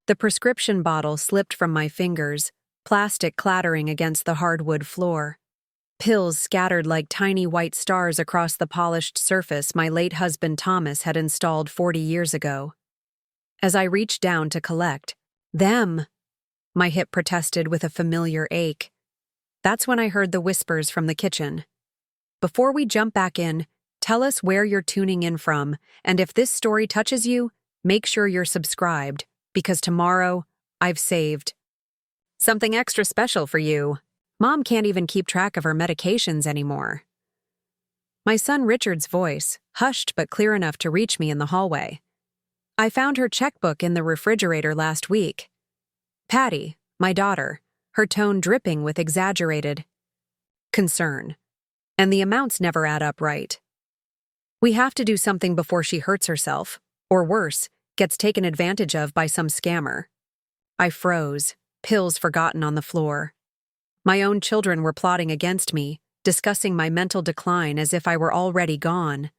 The prescription bottle slipped from my fingers, plastic clattering against the hardwood floor. Pills scattered like tiny white stars across the polished surface my late husband Thomas had installed 40 years ago. As I reached down to collect, "Them!" my hip protested with a familiar ache. That's when I heard the whispers from the kitchen. "Before we jump back in, tell us where you're tuning in from, and if this story touches you, make sure you're subscribed, because tomorrow, I've saved something extra special for you. Mom can't even keep track of her medications anymore." My son Richard's voice, hushed but clear enough to reach me in the hallway. "I found her checkbook in the refrigerator last week." Patty, my daughter, her tone dripping with exaggerated concern. "And the amounts never add up right. We have to do something before she hurts herself, or worse, gets taken advantage of by some scammer." I froze, pills forgotten on the floor. My own children were plotting against me, discussing my mental decline as if I were already gone.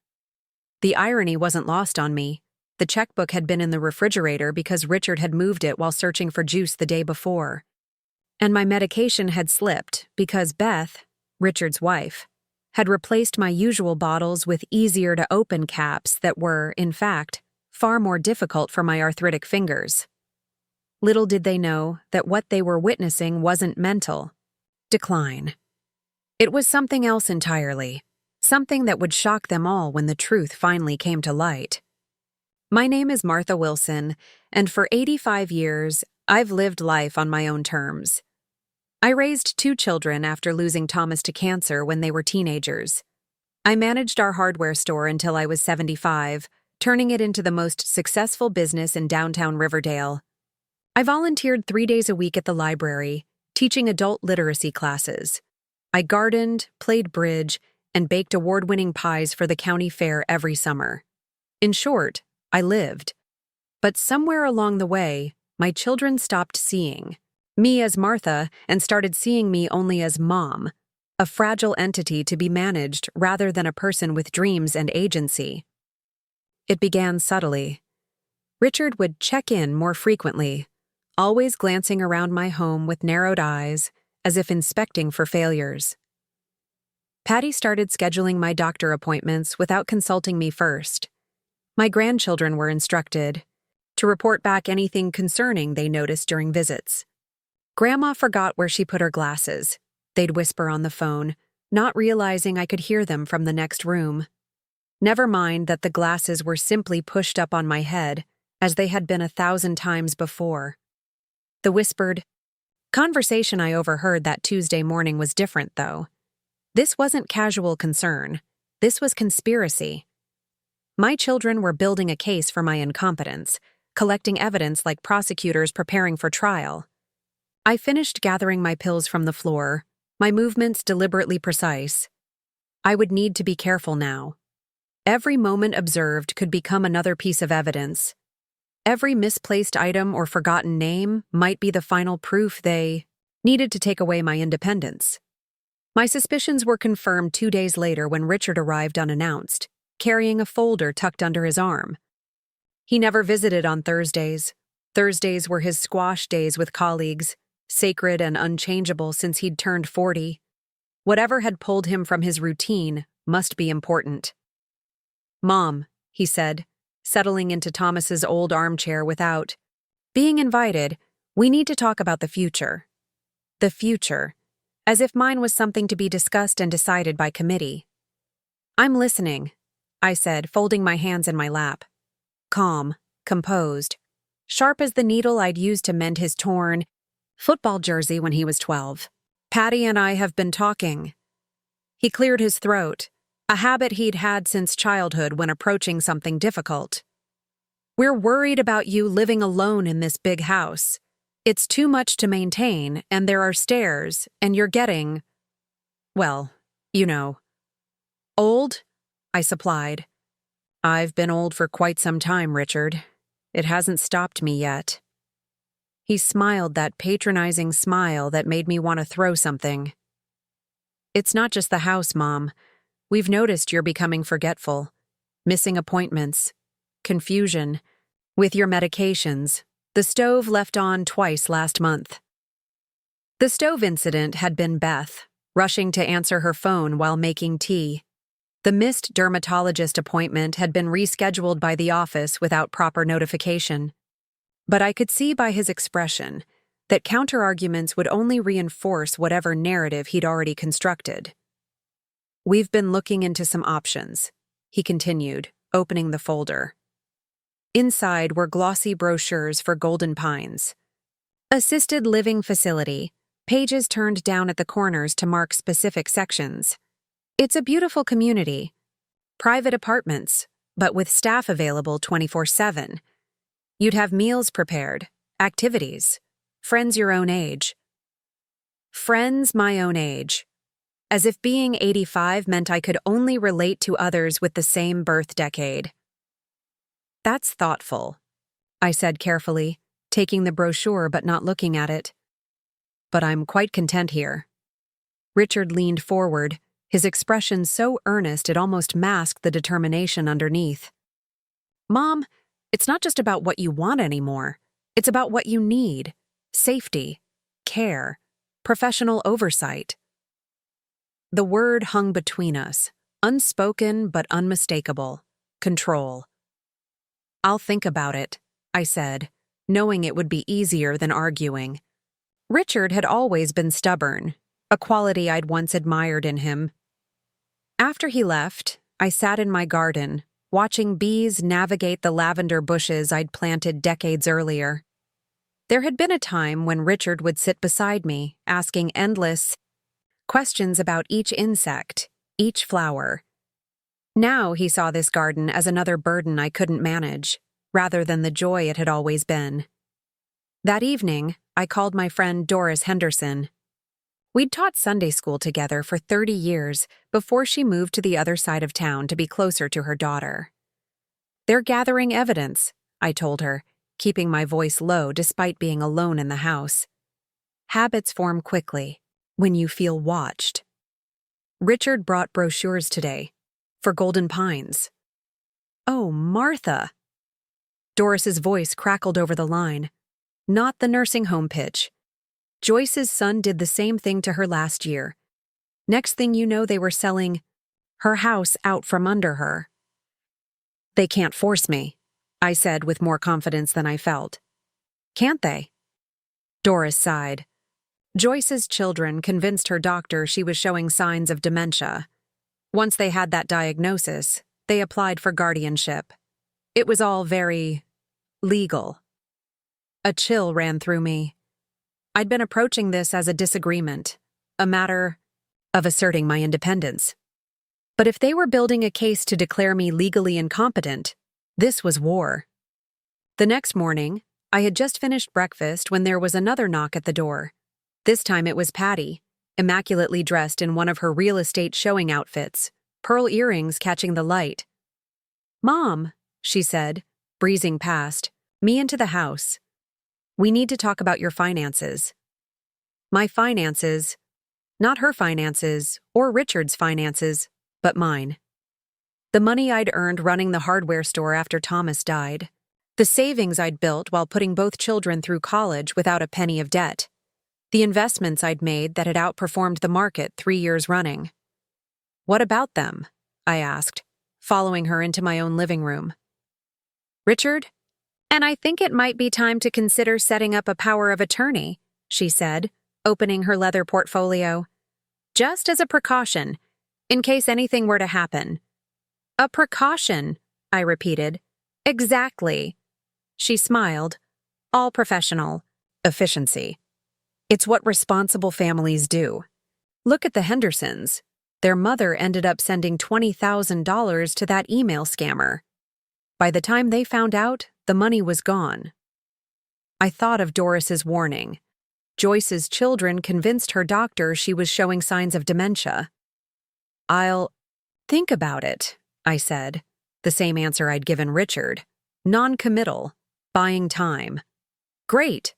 The irony wasn't lost on me. The checkbook had been in the refrigerator because Richard had moved it while searching for juice the day before. And my medication had slipped because Beth, Richard's wife, had replaced my usual bottles with easier-to-open caps that were, in fact, far more difficult for my arthritic fingers. Little did they know that what they were witnessing wasn't mental decline. It was something else entirely, something that would shock them all when the truth finally came to light. My name is Martha Wilson, and for 85 years, I've lived life on my own terms. I raised 2 children after losing Thomas to cancer when they were teenagers. I managed our hardware store until I was 75, turning it into the most successful business in downtown Riverdale. I volunteered 3 days a week at the library, teaching adult literacy classes. I gardened, played bridge, and baked award-winning pies for the county fair every summer. In short, I lived. But somewhere along the way, my children stopped seeing me as Martha and started seeing me only as Mom, a fragile entity to be managed rather than a person with dreams and agency. It began subtly. Richard would check in more frequently, always glancing around my home with narrowed eyes, as if inspecting for failures. Patty started scheduling my doctor appointments without consulting me first. My grandchildren were instructed to report back anything concerning they noticed during visits. Grandma forgot where she put her glasses. They'd whisper on the phone, not realizing I could hear them from the next room. Never mind that the glasses were simply pushed up on my head, as they had been 1,000 times before. The whispered conversation I overheard that Tuesday morning was different, though. This wasn't casual concern. This was conspiracy. My children were building a case for my incompetence, collecting evidence like prosecutors preparing for trial. I finished gathering my pills from the floor, my movements deliberately precise. I would need to be careful now. Every moment observed could become another piece of evidence. Every misplaced item or forgotten name might be the final proof they needed to take away my independence. My suspicions were confirmed 2 days later when Richard arrived unannounced, carrying a folder tucked under his arm. He never visited on Thursdays. Thursdays were his squash days with colleagues, sacred and unchangeable since he'd turned 40. Whatever had pulled him from his routine must be important. "Mom," he said, settling into Thomas's old armchair without being invited, "we need to talk about the future." The future, as if mine was something to be discussed and decided by committee. "I'm listening," I said, folding my hands in my lap. Calm, composed, sharp as the needle I'd used to mend his torn football jersey when he was 12. "Patty and I have been talking." He cleared his throat, a habit he'd had since childhood when approaching something difficult. "We're worried about you living alone in this big house. It's too much to maintain, and there are stairs, and you're getting, well, you know." "Old?" I supplied. "I've been old for quite some time, Richard. It hasn't stopped me yet." He smiled that patronizing smile that made me want to throw something. "It's not just the house, Mom. We've noticed you're becoming forgetful, missing appointments, confusion with your medications, The stove left on twice last month. The stove incident had been Beth, rushing to answer her phone while making tea. The missed dermatologist appointment had been rescheduled by the office without proper notification. But I could see by his expression that counterarguments would only reinforce whatever narrative he'd already constructed. "We've been looking into some options," he continued, opening the folder. Inside were glossy brochures for Golden Pines. Assisted living facility, pages turned down at the corners to mark specific sections. It's a beautiful community. Private apartments, but with staff available 24/7. You'd have meals prepared, activities, friends your own age. Friends my own age. As if being 85 meant I could only relate to others with the same birth decade. "That's thoughtful," I said carefully, taking the brochure but not looking at it. "But I'm quite content here." Richard leaned forward, his expression so earnest it almost masked the determination underneath. "Mom, it's not just about what you want anymore. It's about what you need. Safety, care, professional oversight." The word hung between us, unspoken but unmistakable. Control. "I'll think about it," I said, knowing it would be easier than arguing. Richard had always been stubborn, a quality I'd once admired in him. After he left, I sat in my garden, watching bees navigate the lavender bushes I'd planted decades earlier. There had been a time when Richard would sit beside me, asking endless questions about each insect, each flower. Now he saw this garden as another burden I couldn't manage, rather than the joy it had always been. That evening, I called my friend Doris Henderson. We'd taught Sunday school together for 30 years before she moved to the other side of town to be closer to her daughter. "They're gathering evidence," I told her, keeping my voice low despite being alone in the house. "Habits form quickly, when you feel watched." Richard brought brochures today, for Golden Pines. "Oh, Martha!" Doris's voice crackled over the line. "Not the nursing home pitch. Joyce's son did the same thing to her last year. Next thing you know, they were selling her house out from under her." "They can't force me," I said with more confidence than I felt. "Can't they?" Doris sighed. "Joyce's children convinced her doctor she was showing signs of dementia. Once they had that diagnosis, they applied for guardianship. It was all very legal." A chill ran through me. I'd been approaching this as a disagreement, a matter of asserting my independence. But if they were building a case to declare me legally incompetent, this was war. The next morning, I had just finished breakfast when there was another knock at the door. This time it was Patty, immaculately dressed in one of her real estate showing outfits, pearl earrings catching the light. "Mom," she said, breezing past, me into the house. "We need to talk about your finances." My finances, not her finances or Richard's finances, but mine. The money I'd earned running the hardware store after Thomas died. The savings I'd built while putting both children through college without a penny of debt. The investments I'd made that had outperformed the market 3 years running. "What about them?" I asked, following her into my own living room. "Richard? And I think it might be time to consider setting up a power of attorney," she said, opening her leather portfolio. "Just as a precaution, in case anything were to happen." "A precaution," I repeated. "Exactly." She smiled. "All professional. Efficiency. It's what responsible families do. Look at the Hendersons. Their mother ended up sending $20,000 to that email scammer. By the time they found out, the money was gone." I thought of Doris's warning. Joyce's children convinced her doctor she was showing signs of dementia. "I'll think about it," I said, the same answer I'd given Richard. Non-committal, buying time. "Great."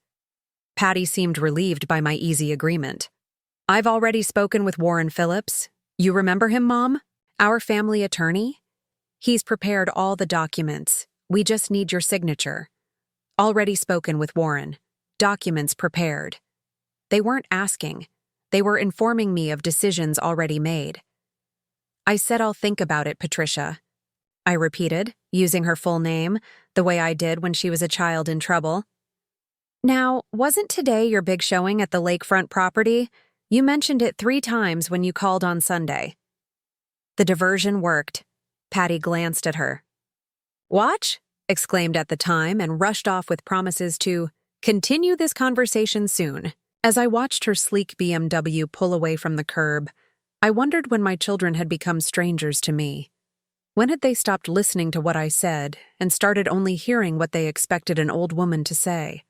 Patty seemed relieved by my easy agreement. "I've already spoken with Warren Phillips. You remember him, Mom? Our family attorney? He's prepared all the documents. We just need your signature. Already spoken with Warren. Documents prepared. They weren't asking. They were informing me of decisions already made. I said I'll think about it, Patricia. I repeated, using her full name, the way I did when she was a child in trouble. Now, wasn't today your big showing at the lakefront property? You mentioned it 3 times when you called on Sunday. The diversion worked. Patty glanced at her. Watch? Exclaimed at the time and rushed off with promises to continue this conversation soon. As I watched her sleek BMW pull away from the curb, I wondered when my children had become strangers to me. When had they stopped listening to what I said and started only hearing what they expected an old woman to say?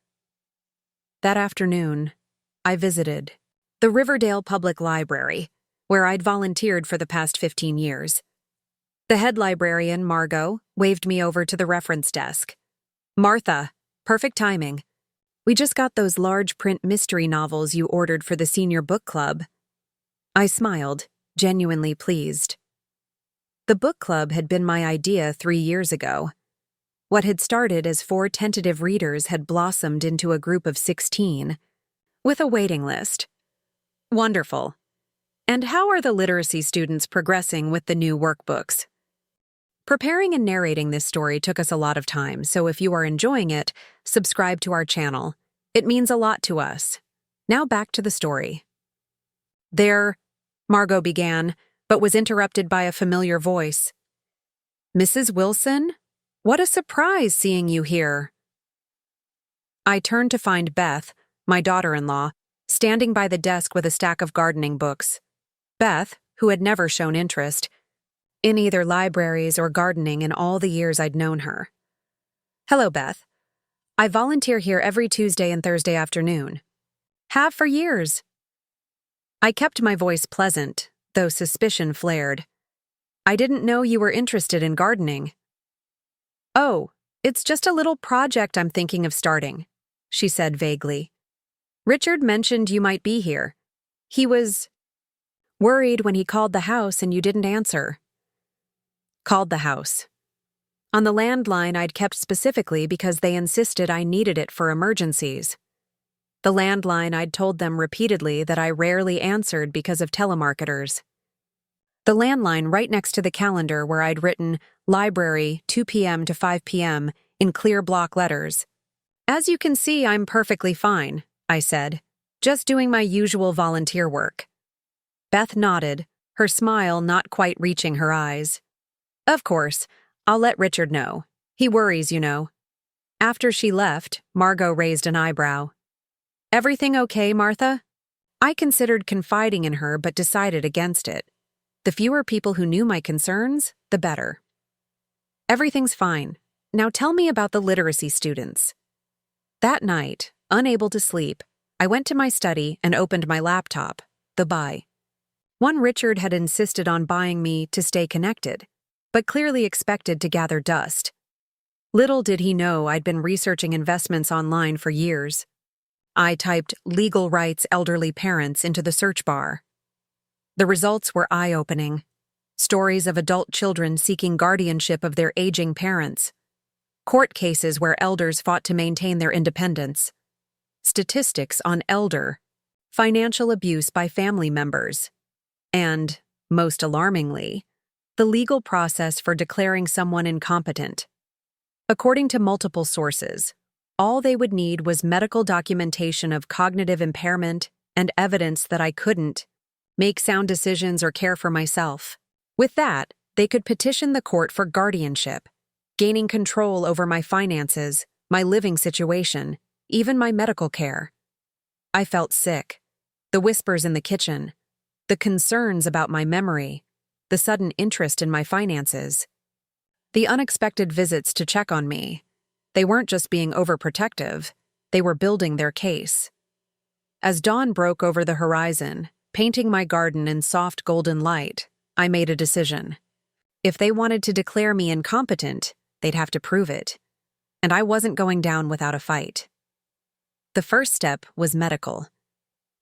That afternoon, I visited the Riverdale Public Library, where I'd volunteered for the past 15 years. The head librarian, Margot, waved me over to the reference desk. Martha, perfect timing. We just got those large print mystery novels you ordered for the senior book club. I smiled, genuinely pleased. The book club had been my idea 3 years ago. What had started as 4 tentative readers had blossomed into a group of 16, with a waiting list. Wonderful. And how are the literacy students progressing with the new workbooks? Preparing and narrating this story took us a lot of time, so if you are enjoying it, subscribe to our channel. It means a lot to us. Now back to the story. There, Margot began, but was interrupted by a familiar voice. Mrs. Wilson? What a surprise seeing you here. I turned to find Beth, my daughter-in-law, standing by the desk with a stack of gardening books. Beth, who had never shown interest in either libraries or gardening in all the years I'd known her. Hello, Beth. I volunteer here every Tuesday and Thursday afternoon. Have for years. I kept my voice pleasant, though suspicion flared. I didn't know you were interested in gardening. Oh, it's just a little project I'm thinking of starting, she said vaguely. Richard mentioned you might be here. He was worried when he called the house and you didn't answer. Called the house. On the landline I'd kept specifically because they insisted I needed it for emergencies. The landline I'd told them repeatedly that I rarely answered because of telemarketers. The landline right next to the calendar where I'd written library 2 p.m. to 5 p.m. in clear block letters. As you can see, I'm perfectly fine, I said, just doing my usual volunteer work. Beth nodded, her smile not quite reaching her eyes. Of course, I'll let Richard know. He worries, you know. After she left, Margot raised an eyebrow. Everything okay, Martha? I considered confiding in her but decided against it. The fewer people who knew my concerns, the better. Everything's fine. Now tell me about the literacy students. That night, unable to sleep, I went to my study and opened my laptop, the buy. One Richard had insisted on buying me to stay connected, but clearly expected to gather dust. Little did he know I'd been researching investments online for years. I typed legal rights elderly parents into the search bar. The results were eye-opening. Stories of adult children seeking guardianship of their aging parents. Court cases where elders fought to maintain their independence. Statistics on elder, financial abuse by family members. And, most alarmingly, the legal process for declaring someone incompetent. According to multiple sources, all they would need was medical documentation of cognitive impairment and evidence that I couldn't make sound decisions or care for myself. With that, they could petition the court for guardianship, gaining control over my finances, my living situation, even my medical care. I felt sick. The whispers in the kitchen, the concerns about my memory, the sudden interest in my finances, the unexpected visits to check on me. They weren't just being overprotective, they were building their case. As dawn broke over the horizon, painting my garden in soft golden light, I made a decision. If they wanted to declare me incompetent, they'd have to prove it. And I wasn't going down without a fight. The first step was medical.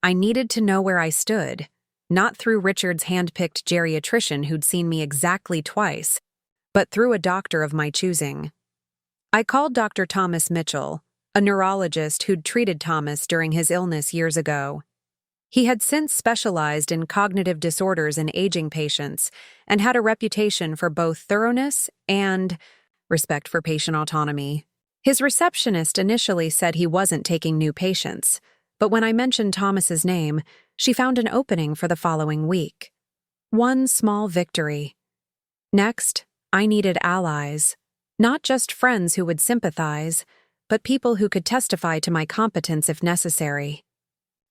I needed to know where I stood, not through Richard's hand-picked geriatrician who'd seen me exactly twice, but through a doctor of my choosing. I called Dr. Thomas Mitchell, a neurologist who'd treated Thomas during his illness years ago. He had since specialized in cognitive disorders in aging patients and had a reputation for both thoroughness and respect for patient autonomy. His receptionist initially said he wasn't taking new patients, but when I mentioned Thomas's name, she found an opening for the following week. One small victory. Next, I needed allies, not just friends who would sympathize, but people who could testify to my competence if necessary.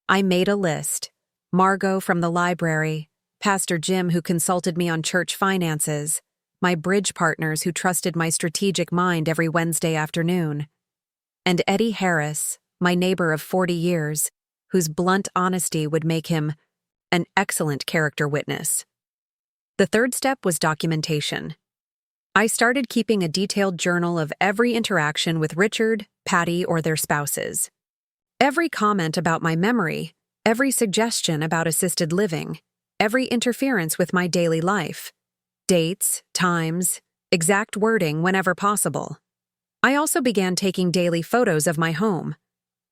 I made a list. Margot from the library, Pastor Jim who consulted me on church finances, my bridge partners who trusted my strategic mind every Wednesday afternoon, and Eddie Harris, my neighbor of 40 years, whose blunt honesty would make him an excellent character witness. The third step was documentation. I started keeping a detailed journal of every interaction with Richard, Patty, or their spouses. Every comment about my memory, every suggestion about assisted living, every interference with my daily life, dates, times, exact wording whenever possible. I also began taking daily photos of my home,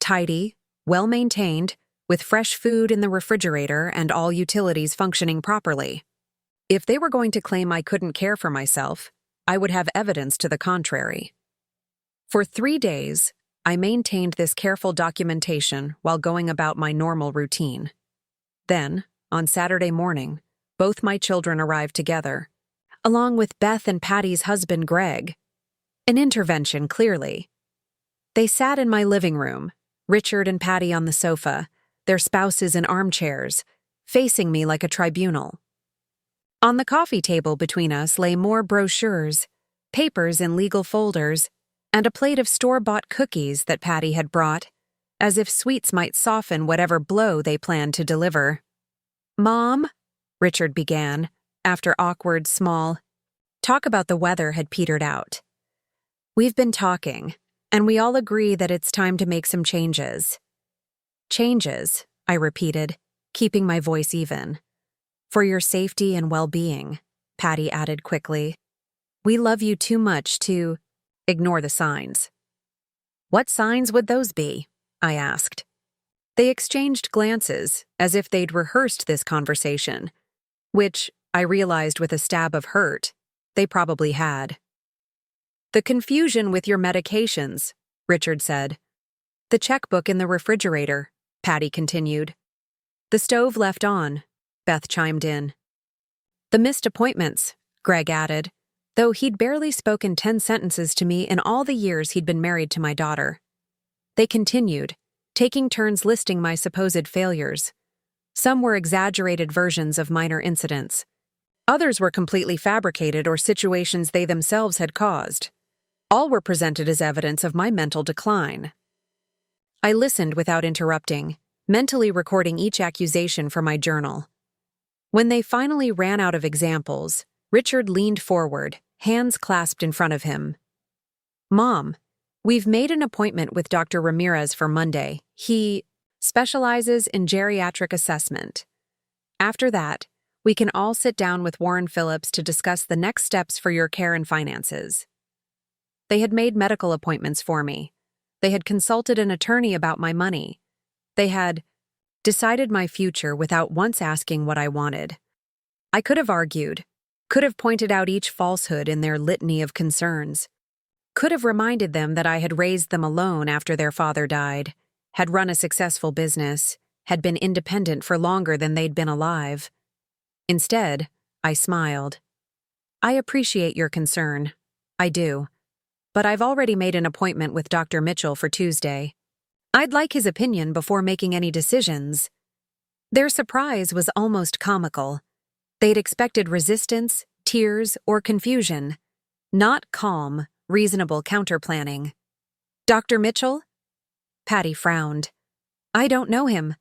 tidy, well-maintained, with fresh food in the refrigerator and all utilities functioning properly. If they were going to claim I couldn't care for myself, I would have evidence to the contrary. For 3 days, I maintained this careful documentation while going about my normal routine. Then, on Saturday morning, both my children arrived together, along with Beth and Patty's husband, Greg. An intervention, clearly. They sat in my living room, Richard and Patty on the sofa, their spouses in armchairs, facing me like a tribunal. On the coffee table between us lay more brochures, papers in legal folders, and a plate of store-bought cookies that Patty had brought, as if sweets might soften whatever blow they planned to deliver. "Mom," Richard began, after awkward, small talk about the weather had petered out. "We've been talking, and we all agree that it's time to make some changes." "Changes," I repeated, keeping my voice even. "For your safety and well-being," Patty added quickly. "We love you too much to ignore the signs." "What signs would those be?" I asked. They exchanged glances, as if they'd rehearsed this conversation, which, I realized with a stab of hurt, they probably had. "The confusion with your medications," Richard said. "The checkbook in the refrigerator," Patty continued. "The stove left on," Beth chimed in. "The missed appointments," Greg added, though he'd barely spoken 10 sentences to me in all the years he'd been married to my daughter. They continued, taking turns listing my supposed failures. Some were exaggerated versions of minor incidents. Others were completely fabricated or situations they themselves had caused. All were presented as evidence of my mental decline. I listened without interrupting, mentally recording each accusation for my journal. When they finally ran out of examples, Richard leaned forward, hands clasped in front of him. "Mom, we've made an appointment with Dr. Ramirez for Monday. He specializes in geriatric assessment. After that, we can all sit down with Warren Phillips to discuss the next steps for your care and finances." They had made medical appointments for me. They had consulted an attorney about my money. They had decided my future without once asking what I wanted. I could have argued, could have pointed out each falsehood in their litany of concerns, could have reminded them that I had raised them alone after their father died, had run a successful business, had been independent for longer than they'd been alive. Instead, I smiled. "I appreciate your concern. I do. But I've already made an appointment with Dr. Mitchell for Tuesday. I'd like his opinion before making any decisions." Their surprise was almost comical. They'd expected resistance, tears, or confusion, not calm, reasonable counterplanning. "Dr. Mitchell?" Patty frowned. "I don't know him."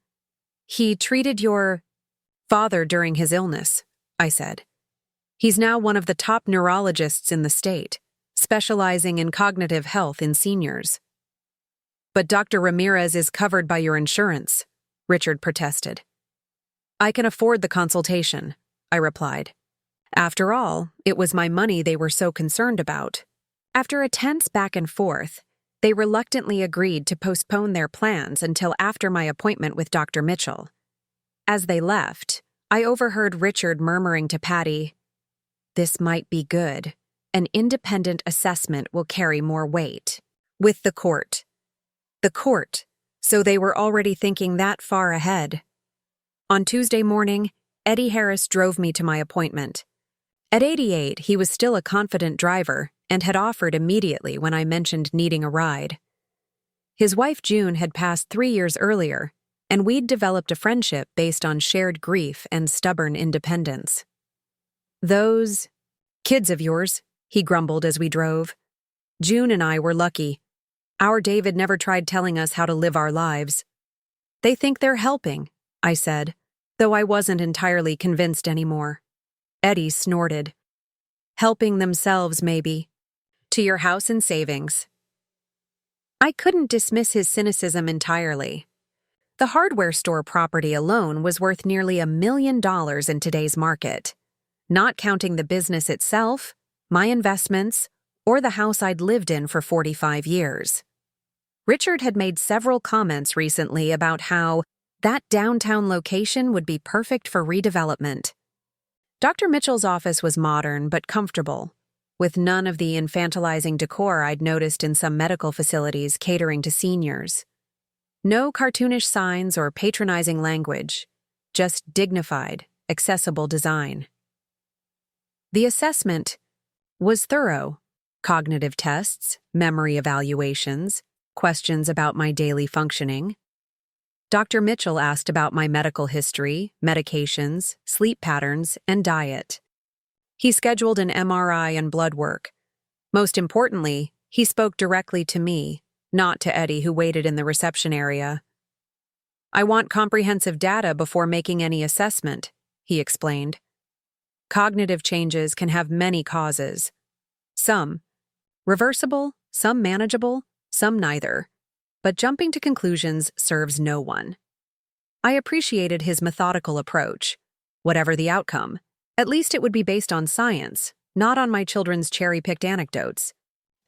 "He treated your father during his illness," I said. "He's now one of the top neurologists in the state, specializing in cognitive health in seniors." "But Dr. Ramirez is covered by your insurance," Richard protested. "I can afford the consultation," I replied. After all, it was my money they were so concerned about. After a tense back and forth, They reluctantly agreed to postpone their plans until after my appointment with Dr. Mitchell. As they left, I overheard Richard murmuring to Patty, "This might be good. An independent assessment will carry more weight." With the court. The court. So they were already thinking that far ahead. On Tuesday morning, Eddie Harris drove me to my appointment. At 88, he was still a confident driver and had offered immediately when I mentioned needing a ride. His wife June had passed 3 years earlier, and we'd developed a friendship based on shared grief and stubborn independence. "Those kids of yours," he grumbled as we drove. "June and I were lucky. Our David never tried telling us how to live our lives." "They think they're helping," I said, though I wasn't entirely convinced anymore. Eddie snorted. "Helping themselves, maybe. To your house and savings." I couldn't dismiss his cynicism entirely. The hardware store property alone was worth nearly $1 million in today's market, not counting the business itself, my investments, or the house I'd lived in for 45 years. Richard had made several comments recently about how that downtown location would be perfect for redevelopment. Dr. Mitchell's office was modern but comfortable, with none of the infantilizing decor I'd noticed in some medical facilities catering to seniors. No cartoonish signs or patronizing language, just dignified, accessible design. The assessment was thorough. Cognitive tests, memory evaluations, questions about my daily functioning. Dr. Mitchell asked about my medical history, medications, sleep patterns, and diet. He scheduled an MRI and blood work. Most importantly, he spoke directly to me, not to Eddie, who waited in the reception area. "I want comprehensive data before making any assessment," he explained. "Cognitive changes can have many causes. Some reversible, some manageable, some neither. But jumping to conclusions serves no one." I appreciated his methodical approach. Whatever the outcome, at least it would be based on science, not on my children's cherry-picked anecdotes.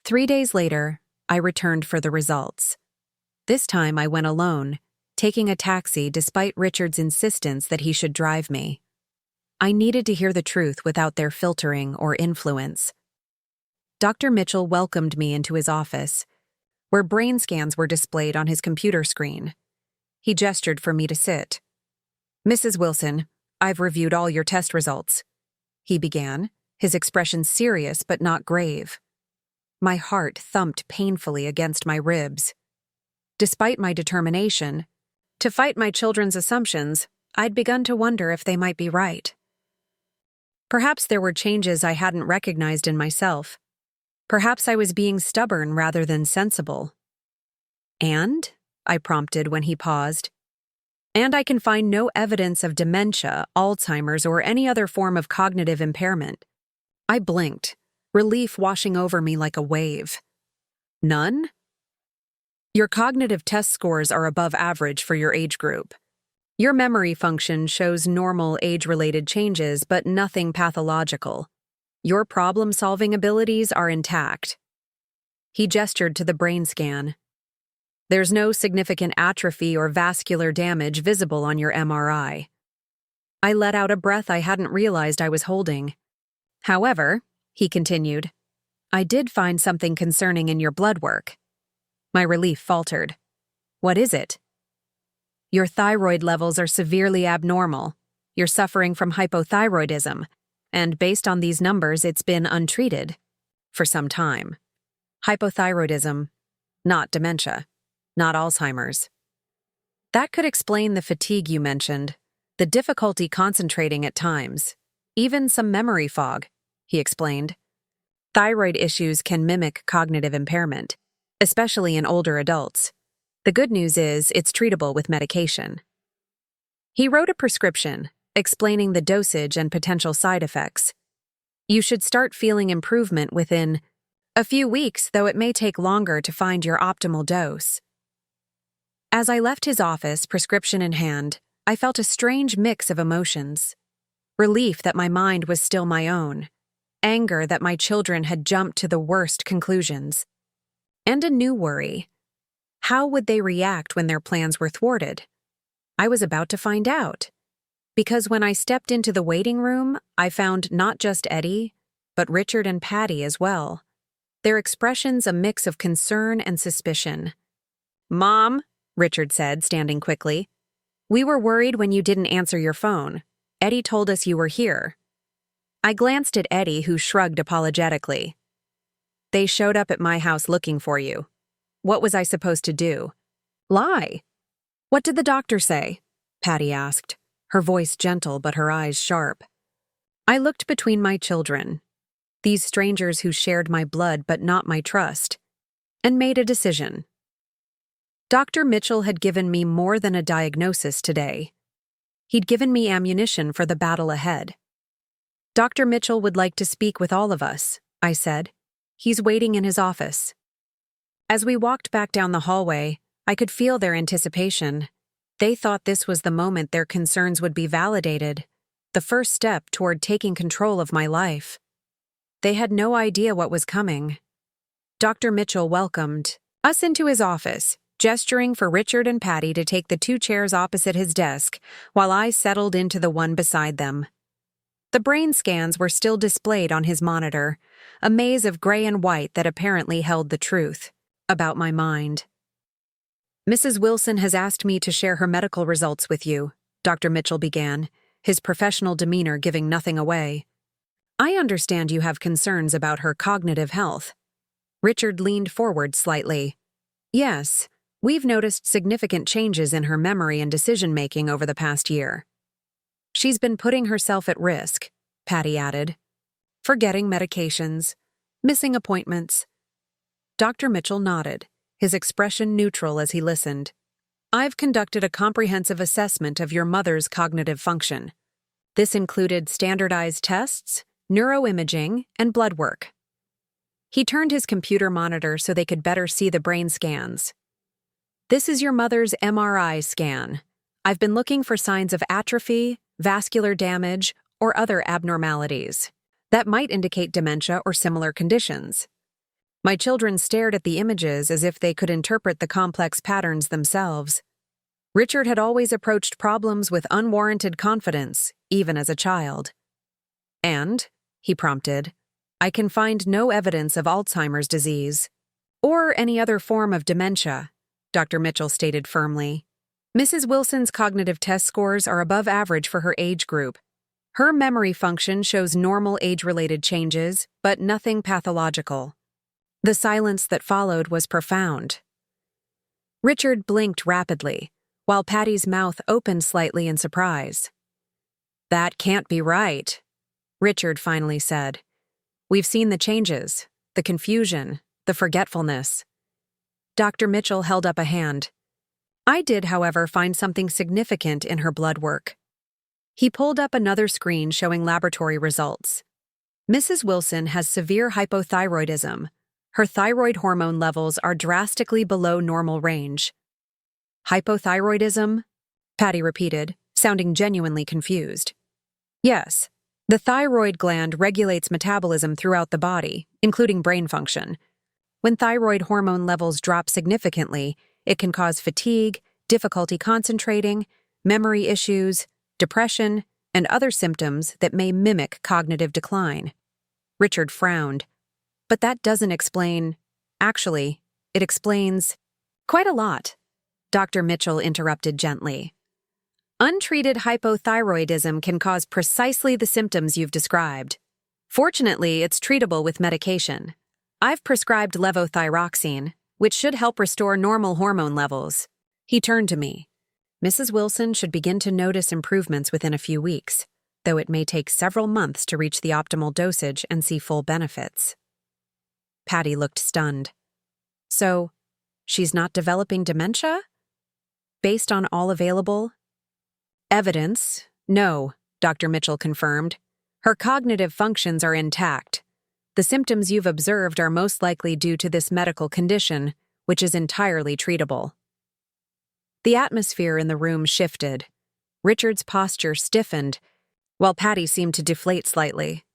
3 days later, I returned for the results. This time I went alone, taking a taxi despite Richard's insistence that he should drive me. I needed to hear the truth without their filtering or influence. Dr. Mitchell welcomed me into his office, where brain scans were displayed on his computer screen. He gestured for me to sit. "Mrs. Wilson, I've reviewed all your test results," he began, his expression serious but not grave. My heart thumped painfully against my ribs. Despite my determination to fight my children's assumptions, I'd begun to wonder if they might be right. Perhaps there were changes I hadn't recognized in myself. Perhaps I was being stubborn rather than sensible. "And?" I prompted when he paused. "And I can find no evidence of dementia, Alzheimer's, or any other form of cognitive impairment." I blinked, relief washing over me like a wave. "None?" "Your cognitive test scores are above average for your age group. Your memory function shows normal age-related changes, but nothing pathological. Your problem-solving abilities are intact." He gestured to the brain scan. "There's no significant atrophy or vascular damage visible on your MRI." I let out a breath I hadn't realized I was holding. "However," he continued, "I did find something concerning in your blood work." My relief faltered. "What is it?" "Your thyroid levels are severely abnormal. You're suffering from hypothyroidism, and based on these numbers, it's been untreated for some time. Hypothyroidism, not dementia, not Alzheimer's." "That could explain the fatigue you mentioned, the difficulty concentrating at times, even some memory fog," he explained. "Thyroid issues can mimic cognitive impairment, especially in older adults. The good news is it's treatable with medication." He wrote a prescription, explaining the dosage and potential side effects. "You should start feeling improvement within a few weeks, though it may take longer to find your optimal dose." As I left his office, prescription in hand, I felt a strange mix of emotions. Relief that my mind was still my own. Anger that my children had jumped to the worst conclusions. And a new worry. How would they react when their plans were thwarted? I was about to find out. Because when I stepped into the waiting room, I found not just Eddie, but Richard and Patty as well. Their expressions a mix of concern and suspicion. "Mom," Richard said, standing quickly, "we were worried when you didn't answer your phone. Eddie told us you were here." I glanced at Eddie, who shrugged apologetically. "They showed up at my house looking for you. What was I supposed to do? Lie?" "What did the doctor say?" Patty asked, her voice gentle but her eyes sharp. I looked between my children, these strangers who shared my blood but not my trust, and made a decision. Dr. Mitchell had given me more than a diagnosis today. He'd given me ammunition for the battle ahead. "Dr. Mitchell would like to speak with all of us," I said. "He's waiting in his office." As we walked back down the hallway, I could feel their anticipation. They thought this was the moment their concerns would be validated, the first step toward taking control of my life. They had no idea what was coming. Dr. Mitchell welcomed us into his office, gesturing for Richard and Patty to take the 2 chairs opposite his desk, while I settled into the one beside them. The brain scans were still displayed on his monitor, a maze of gray and white that apparently held the truth about my mind. "Mrs. Wilson has asked me to share her medical results with you," Dr. Mitchell began, his professional demeanor giving nothing away. "I understand you have concerns about her cognitive health." Richard leaned forward slightly. "Yes, we've noticed significant changes in her memory and decision-making over the past year." "She's been putting herself at risk," Patty added. "Forgetting medications, missing appointments." Dr. Mitchell nodded, his expression neutral as he listened. "I've conducted a comprehensive assessment of your mother's cognitive function. This included standardized tests, neuroimaging, and blood work." He turned his computer monitor so they could better see the brain scans. "This is your mother's MRI scan. I've been looking for signs of atrophy, vascular damage, or other abnormalities that might indicate dementia or similar conditions." My children stared at the images as if they could interpret the complex patterns themselves. Richard had always approached problems with unwarranted confidence, even as a child. "And," he prompted, "I can find no evidence of Alzheimer's disease or any other form of dementia," Dr. Mitchell stated firmly. "Mrs. Wilson's cognitive test scores are above average for her age group. Her memory function shows normal age-related changes, but nothing pathological." The silence that followed was profound. Richard blinked rapidly, while Patty's mouth opened slightly in surprise. "That can't be right," Richard finally said. "We've seen the changes, the confusion, the forgetfulness." Dr. Mitchell held up a hand. I did, however, find something significant in her blood work. He pulled up another screen showing laboratory results. "Mrs. Wilson has severe hypothyroidism. Her thyroid hormone levels are drastically below normal range." "Hypothyroidism?" Patty repeated, sounding genuinely confused. "Yes. The thyroid gland regulates metabolism throughout the body, including brain function. When thyroid hormone levels drop significantly, it can cause fatigue, difficulty concentrating, memory issues, depression, and other symptoms that may mimic cognitive decline." Richard frowned. "But that doesn't explain— Actually, it explains quite a lot," Dr. Mitchell interrupted gently. "Untreated hypothyroidism can cause precisely the symptoms you've described. Fortunately, it's treatable with medication. I've prescribed levothyroxine, which should help restore normal hormone levels." He turned to me. "Mrs. Wilson should begin to notice improvements within a few weeks, though it may take several months to reach the optimal dosage and see full benefits." Patty looked stunned. "So, she's not developing dementia? Based on all available evidence, no," Dr. Mitchell confirmed. "Her cognitive functions are intact. The symptoms you've observed are most likely due to this medical condition, which is entirely treatable." The atmosphere in the room shifted. Richard's posture stiffened, while Patty seemed to deflate slightly.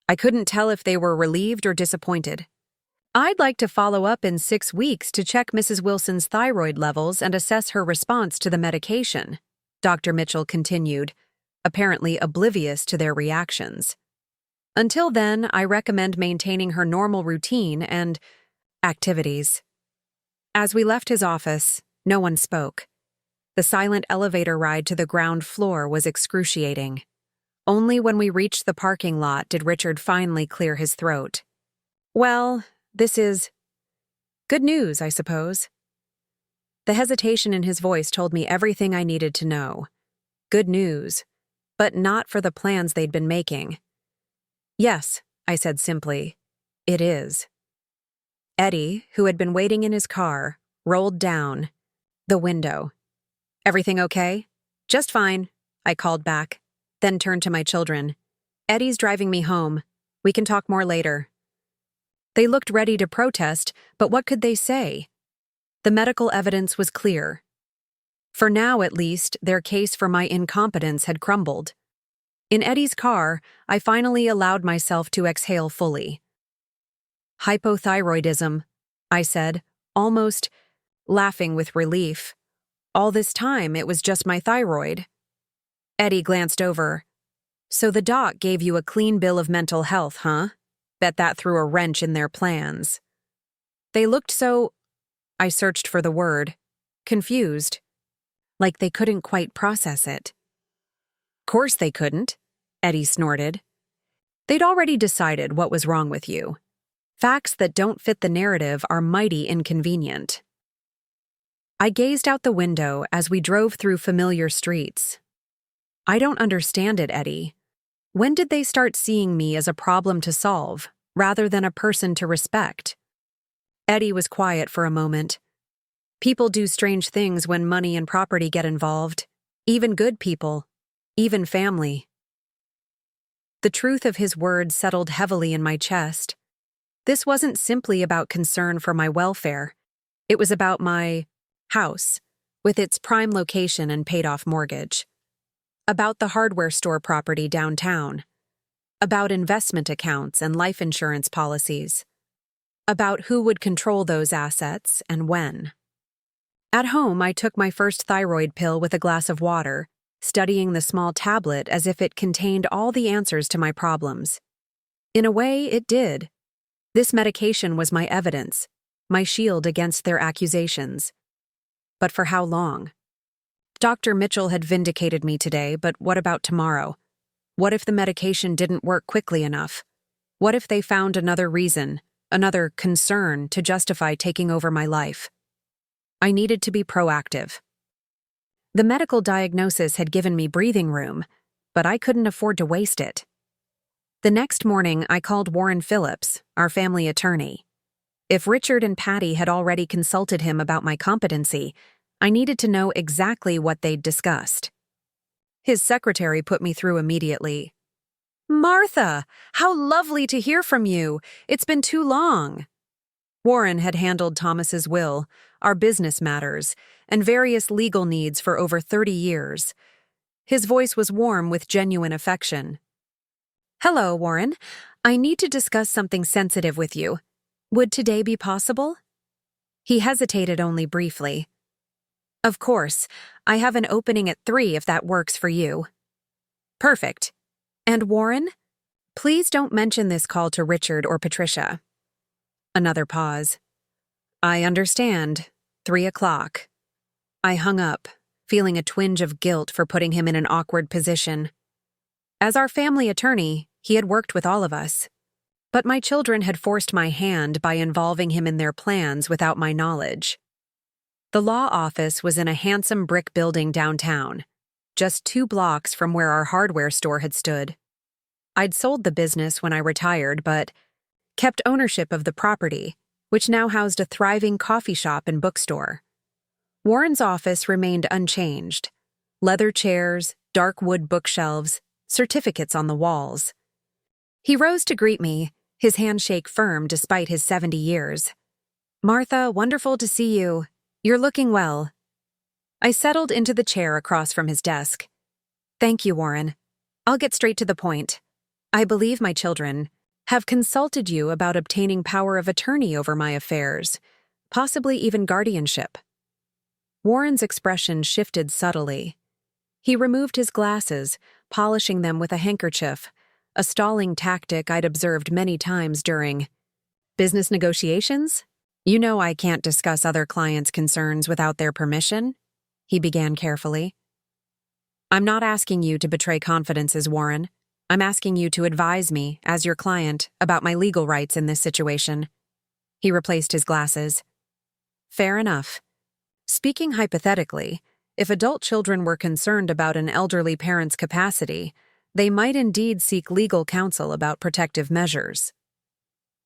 I couldn't tell if they were relieved or disappointed. I'd like to follow up in 6 weeks to check Mrs. Wilson's thyroid levels and assess her response to the medication, Dr. Mitchell continued, apparently oblivious to their reactions. Until then, I recommend maintaining her normal routine and activities. As we left his office, no one spoke. The silent elevator ride to the ground floor was excruciating. Only when we reached the parking lot did Richard finally clear his throat. Well, this is good news, I suppose. The hesitation in his voice told me everything I needed to know. Good news, but not for the plans they'd been making. Yes, I said simply, it is. Eddie, who had been waiting in his car, rolled down the window. Everything okay? Just fine, I called back, then turned to my children. Eddie's driving me home. We can talk more later. They looked ready to protest, but what could they say? The medical evidence was clear. For now, at least, their case for my incompetence had crumbled. In Eddie's car, I finally allowed myself to exhale fully. Hypothyroidism, I said, almost laughing with relief. All this time, it was just my thyroid. Eddie glanced over. So the doc gave you a clean bill of mental health, huh? Bet that threw a wrench in their plans. They looked so, I searched for the word, confused, like they couldn't quite process it. Course they couldn't, Eddie snorted. They'd already decided what was wrong with you. Facts that don't fit the narrative are mighty inconvenient. I gazed out the window as we drove through familiar streets. I don't understand it, Eddie. When did they start seeing me as a problem to solve, rather than a person to respect? Eddie was quiet for a moment. People do strange things when money and property get involved. Even good people. Even family. The truth of his words settled heavily in my chest. This wasn't simply about concern for my welfare. It was about my house, with its prime location and paid-off mortgage. About the hardware store property downtown. About investment accounts and life insurance policies. About who would control those assets and when. At home, I took my first thyroid pill with a glass of water, studying the small tablet as if it contained all the answers to my problems. In a way, it did. This medication was my evidence, my shield against their accusations. But for how long? Dr. Mitchell had vindicated me today, but what about tomorrow? What if the medication didn't work quickly enough? What if they found another reason, another concern to justify taking over my life? I needed to be proactive. The medical diagnosis had given me breathing room, but I couldn't afford to waste it. The next morning, I called Warren Phillips, our family attorney. If Richard and Patty had already consulted him about my competency, I needed to know exactly what they'd discussed. His secretary put me through immediately. "Martha, how lovely to hear from you. It's been too long." Warren had handled Thomas's will, our business matters, and various legal needs for over 30 years. His voice was warm with genuine affection. "Hello, Warren. I need to discuss something sensitive with you. Would today be possible?" He hesitated only briefly. "Of course. I have an opening at 3 if that works for you." "Perfect. And Warren? Please don't mention this call to Richard or Patricia." Another pause. "I understand. 3 o'clock. I hung up, feeling a twinge of guilt for putting him in an awkward position. As our family attorney, he had worked with all of us. But my children had forced my hand by involving him in their plans without my knowledge. The law office was in a handsome brick building downtown, just 2 blocks from where our hardware store had stood. I'd sold the business when I retired, but kept ownership of the property, which now housed a thriving coffee shop and bookstore. Warren's office remained unchanged. Leather chairs, dark wood bookshelves, certificates on the walls. He rose to greet me, his handshake firm despite his 70 years. "Martha, wonderful to see you. You're looking well." I settled into the chair across from his desk. "Thank you, Warren. I'll get straight to the point. I believe my children have consulted you about obtaining power of attorney over my affairs, possibly even guardianship." Warren's expression shifted subtly. He removed his glasses, polishing them with a handkerchief, a stalling tactic I'd observed many times during business negotiations. "You know I can't discuss other clients' concerns without their permission," he began carefully. "I'm not asking you to betray confidences, Warren. I'm asking you to advise me, as your client, about my legal rights in this situation." He replaced his glasses. "Fair enough. Speaking hypothetically, if adult children were concerned about an elderly parent's capacity, they might indeed seek legal counsel about protective measures.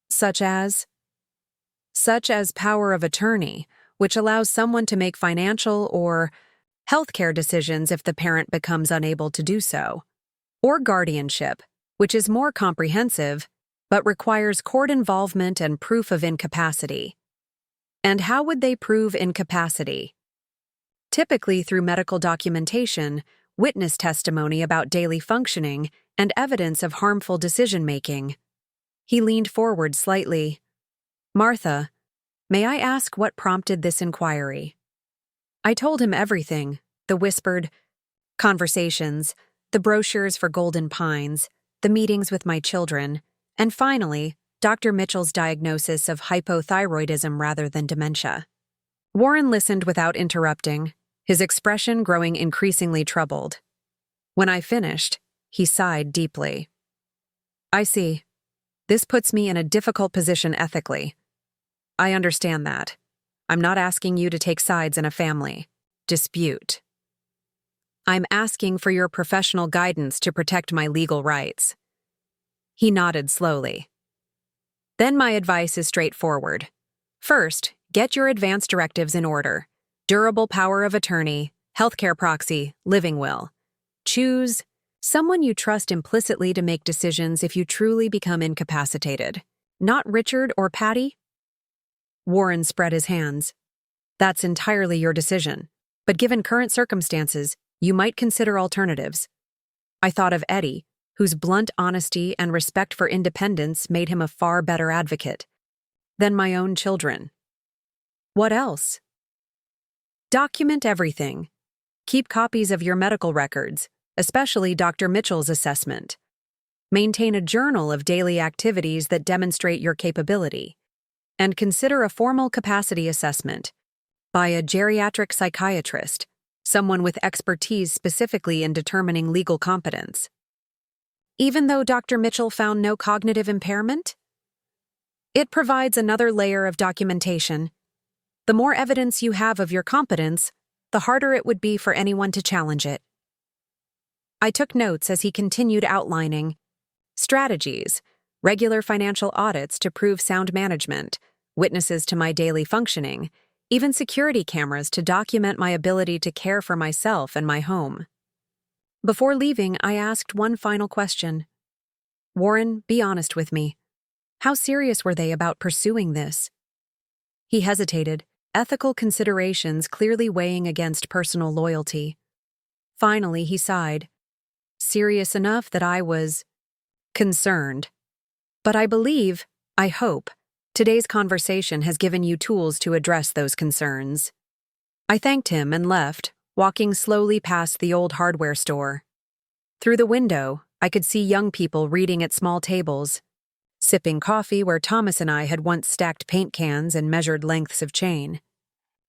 Such as power of attorney, which allows someone to make financial or healthcare decisions if the parent becomes unable to do so. Or guardianship, which is more comprehensive, but requires court involvement and proof of incapacity. And how would they prove incapacity? Typically through medical documentation, witness testimony about daily functioning, and evidence of harmful decision-making." He leaned forward slightly. "Martha, may I ask what prompted this inquiry?" I told him everything: the whispered conversations, the brochures for Golden Pines, the meetings with my children, and finally, Dr. Mitchell's diagnosis of hypothyroidism rather than dementia. Warren listened without interrupting, his expression growing increasingly troubled. When I finished, he sighed deeply. "I see. This puts me in a difficult position ethically. I understand that. I'm not asking you to take sides in a family dispute. I'm asking for your professional guidance to protect my legal rights." He nodded slowly. "Then my advice is straightforward. First, get your advance directives in order. Durable power of attorney, healthcare proxy, living will. Choose someone you trust implicitly to make decisions if you truly become incapacitated. Not Richard or Patty." Warren spread his hands. "That's entirely your decision, but given current circumstances, you might consider alternatives." I thought of Eddie, whose blunt honesty and respect for independence made him a far better advocate. Then my own children. "What else?" "Document everything. Keep copies of your medical records, especially Dr. Mitchell's assessment. Maintain a journal of daily activities that demonstrate your capability. And consider a formal capacity assessment by a geriatric psychiatrist, someone with expertise specifically in determining legal competence." "Even though Dr. Mitchell found no cognitive impairment?" "It provides another layer of documentation. The more evidence you have of your competence, the harder it would be for anyone to challenge it." I took notes as he continued outlining strategies, regular financial audits to prove sound management, witnesses to my daily functioning, even security cameras to document my ability to care for myself and my home. Before leaving, I asked one final question. "Warren, be honest with me. How serious were they about pursuing this?" He hesitated, ethical considerations clearly weighing against personal loyalty. Finally, he sighed. "Serious enough that I was concerned. But I hope, today's conversation has given you tools to address those concerns." I thanked him and left, walking slowly past the old hardware store. Through the window, I could see young people reading at small tables, sipping coffee where Thomas and I had once stacked paint cans and measured lengths of chain.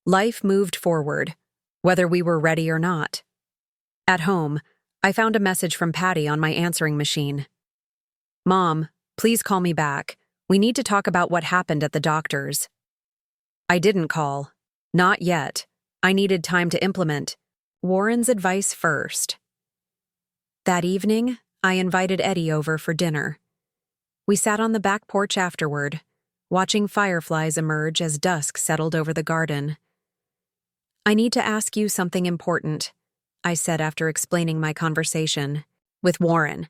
Life moved forward, whether we were ready or not. At home, I found a message from Patty on my answering machine. "Mom, please call me back. We need to talk about what happened at the doctor's." I didn't call. Not yet. I needed time to implement Warren's advice first. That evening, I invited Eddie over for dinner. We sat on the back porch afterward, watching fireflies emerge as dusk settled over the garden. "I need to ask you something important," I said after explaining my conversation with Warren.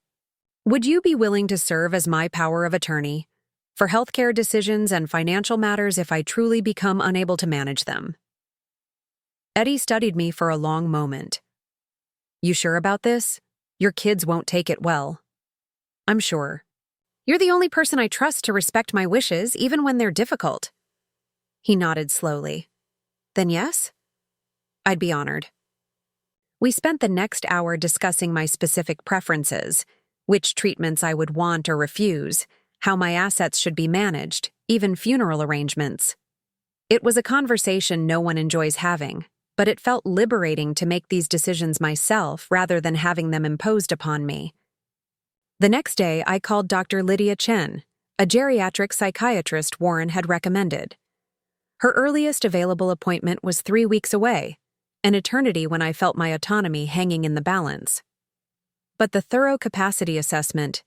"Would you be willing to serve as my power of attorney for healthcare decisions and financial matters if I truly become unable to manage them?" Eddie studied me for a long moment. "You sure about this? Your kids won't take it well." "I'm sure. You're the only person I trust to respect my wishes, even when they're difficult. He nodded slowly. Then yes? I'd be honored. We spent the next hour discussing my specific preferences, which treatments I would want or refuse, how my assets should be managed, even funeral arrangements. It was a conversation no one enjoys having, but it felt liberating to make these decisions myself rather than having them imposed upon me. The next day, I called Dr. Lydia Chen, a geriatric psychiatrist Warren had recommended. Her earliest available appointment was 3 weeks away, an eternity when I felt my autonomy hanging in the balance. But the thorough capacity assessment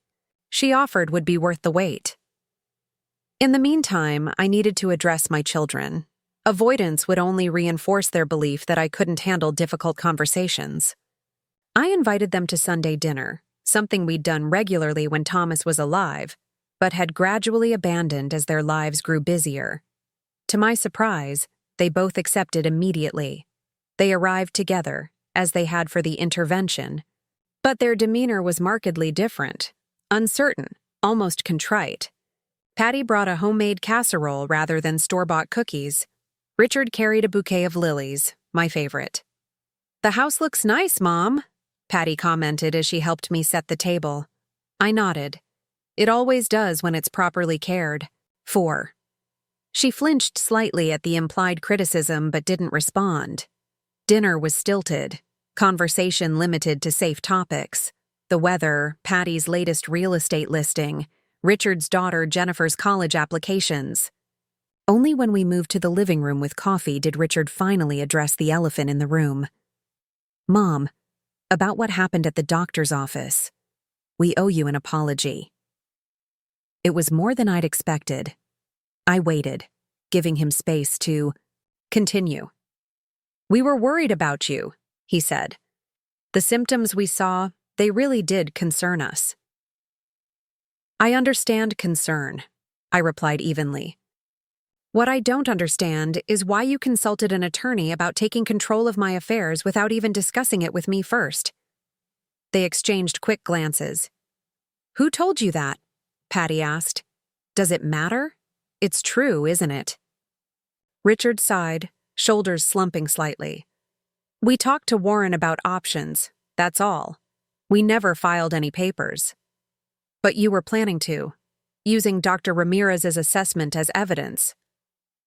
she offered would be worth the wait. In the meantime, I needed to address my children. Avoidance would only reinforce their belief that I couldn't handle difficult conversations. I invited them to Sunday dinner, something we'd done regularly when Thomas was alive, but had gradually abandoned as their lives grew busier. To my surprise, they both accepted immediately. They arrived together, as they had for the intervention, but their demeanor was markedly different, uncertain, almost contrite. Patty brought a homemade casserole rather than store-bought cookies. Richard carried a bouquet of lilies, my favorite. "The house looks nice, Mom," Patty commented as she helped me set the table. I nodded. It always does when it's properly cared for. She flinched slightly at the implied criticism but didn't respond. Dinner was stilted, conversation limited to safe topics. The weather, Patty's latest real estate listing, Richard's daughter Jennifer's college applications. Only when we moved to the living room with coffee did Richard finally address the elephant in the room. "Mom, about what happened at the doctor's office. We owe you an apology." It was more than I'd expected. I waited, giving him space to continue. "We were worried about you," he said. "The symptoms we saw, they really did concern us." "I understand concern," I replied evenly. "What I don't understand is why you consulted an attorney about taking control of my affairs without even discussing it with me first." They exchanged quick glances. "Who told you that?" Patty asked. "Does it matter? It's true, isn't it?" Richard sighed, shoulders slumping slightly. "We talked to Warren about options, that's all. We never filed any papers." "But you were planning to, using Dr. Ramirez's assessment as evidence."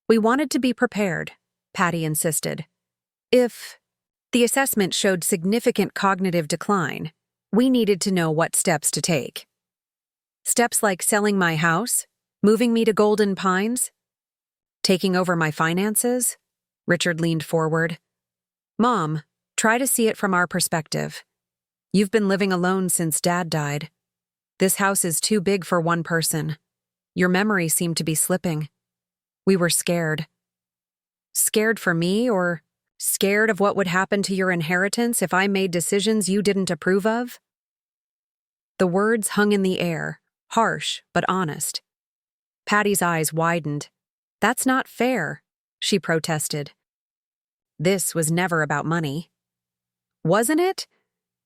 "We wanted to be prepared," Patty insisted. "If the assessment showed significant cognitive decline, we needed to know what steps to take." "Steps like selling my house, moving me to Golden Pines, taking over my finances?" Richard leaned forward. "Mom, try to see it from our perspective. You've been living alone since Dad died. This house is too big for one person. Your memory seemed to be slipping. We were scared." "Scared for me, or scared of what would happen to your inheritance if I made decisions you didn't approve of?" The words hung in the air, harsh but honest. Patty's eyes widened. "That's not fair," she protested. "This was never about money." "Wasn't it?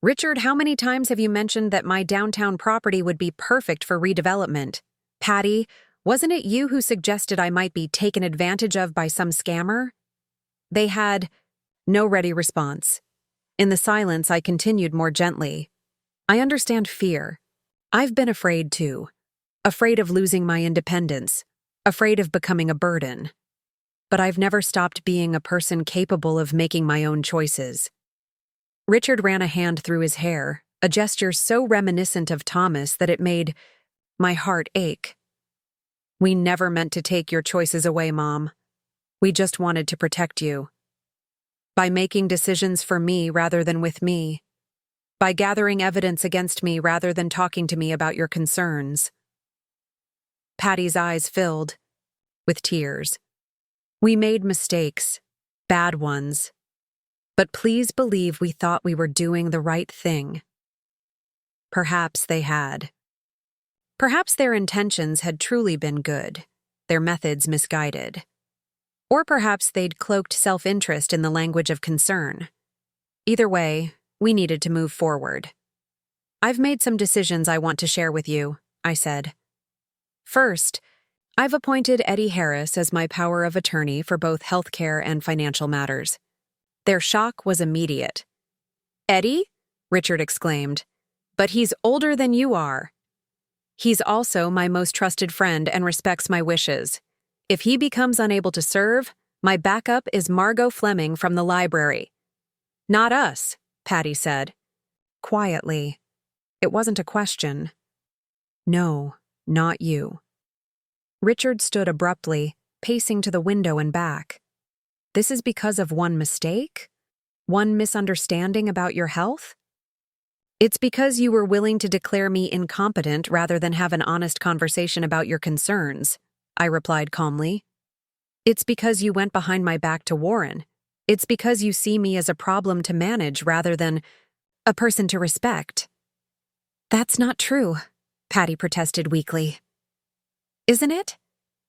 Richard, how many times have you mentioned that my downtown property would be perfect for redevelopment? Patty, wasn't it you who suggested I might be taken advantage of by some scammer?" They had no ready response. In the silence, I continued more gently. "I understand fear. I've been afraid too. Afraid of losing my independence. Afraid of becoming a burden. But I've never stopped being a person capable of making my own choices." Richard ran a hand through his hair, a gesture so reminiscent of Thomas that it made my heart ache. "We never meant to take your choices away, Mom. We just wanted to protect you. By making decisions for me rather than with me. By gathering evidence against me rather than talking to me about your concerns." Patty's eyes filled with tears. "We made mistakes, bad ones. But please believe we thought we were doing the right thing." Perhaps they had. Perhaps their intentions had truly been good, their methods misguided. Or perhaps they'd cloaked self-interest in the language of concern. Either way, we needed to move forward. "I've made some decisions I want to share with you," I said. First, I've appointed Eddie Harris as my power of attorney for both healthcare and financial matters. Their shock was immediate. "Eddie?" Richard exclaimed. "But he's older than you are." "He's also my most trusted friend and respects my wishes. If he becomes unable to serve, my backup is Margot Fleming from the library." "Not us," Patty said. Quietly. It wasn't a question. "No, not you." Richard stood abruptly, pacing to the window and back. "This is because of one mistake? One misunderstanding about your health?" "It's because you were willing to declare me incompetent rather than have an honest conversation about your concerns," I replied calmly. "It's because you went behind my back to Warren. It's because you see me as a problem to manage rather than a person to respect." "That's not true," Patty protested weakly. "Isn't it?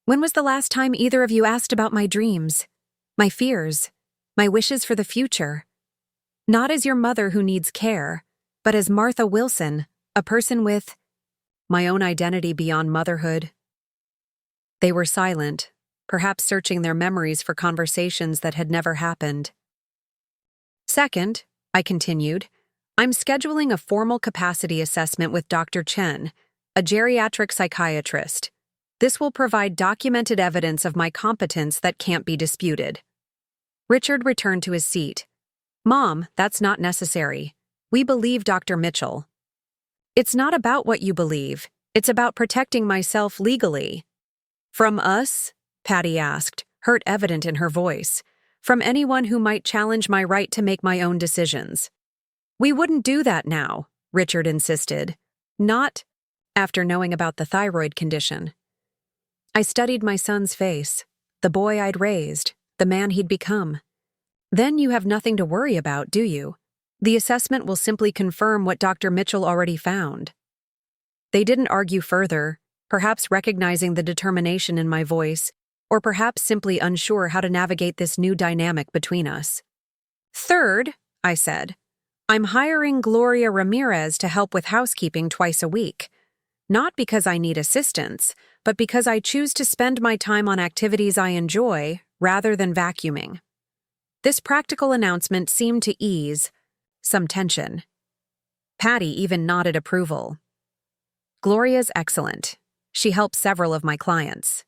When was the last time either of you asked about my dreams, my fears, my wishes for the future? Not as your mother who needs care, but as Martha Wilson, a person with my own identity beyond motherhood." They were silent, perhaps searching their memories for conversations that had never happened. "Second," I continued, "I'm scheduling a formal capacity assessment with Dr. Chen, a geriatric psychiatrist. This will provide documented evidence of my competence that can't be disputed." Richard returned to his seat. "Mom, that's not necessary. We believe Dr. Mitchell." "It's not about what you believe. It's about protecting myself legally." "From us?" Patty asked, hurt evident in her voice. "From anyone who might challenge my right to make my own decisions." "We wouldn't do that now," Richard insisted. "Not after knowing about the thyroid condition." I studied my son's face, the boy I'd raised, the man he'd become. "Then you have nothing to worry about, do you? The assessment will simply confirm what Dr. Mitchell already found." They didn't argue further, perhaps recognizing the determination in my voice, or perhaps simply unsure how to navigate this new dynamic between us. "Third," I said, "I'm hiring Gloria Ramirez to help with housekeeping twice a week. Not because I need assistance, but because I choose to spend my time on activities I enjoy rather than vacuuming." This practical announcement seemed to ease some tension. Patty even nodded approval. "Gloria's excellent. She helps several of my clients."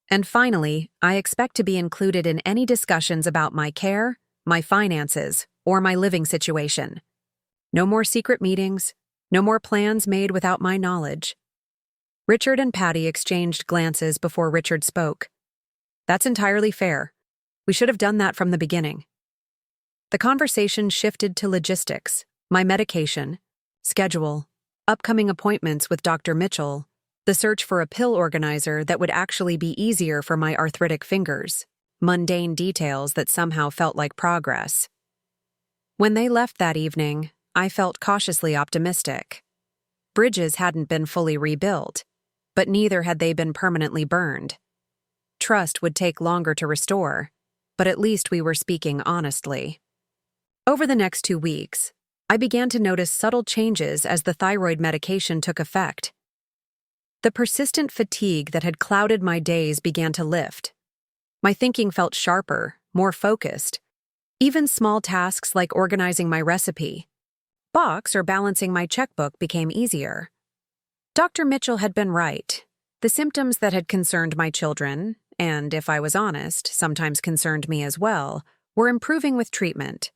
And finally, I expect to be included in any discussions about my care, my finances, or my living situation. No more secret meetings, no more plans made without my knowledge. Richard and Patty exchanged glances before Richard spoke. "That's entirely fair. We should have done that from the beginning." The conversation shifted to logistics, my medication, schedule, upcoming appointments with Dr. Mitchell, the search for a pill organizer that would actually be easier for my arthritic fingers, mundane details that somehow felt like progress. When they left that evening, I felt cautiously optimistic. Bridges hadn't been fully rebuilt, but neither had they been permanently burned. Trust would take longer to restore, but at least we were speaking honestly. Over the next 2 weeks, I began to notice subtle changes as the thyroid medication took effect. The persistent fatigue that had clouded my days began to lift. My thinking felt sharper, more focused. Even small tasks like organizing my recipe box or balancing my checkbook became easier. Dr. Mitchell had been right. The symptoms that had concerned my children, and if I was honest, sometimes concerned me as well, were improving with treatment.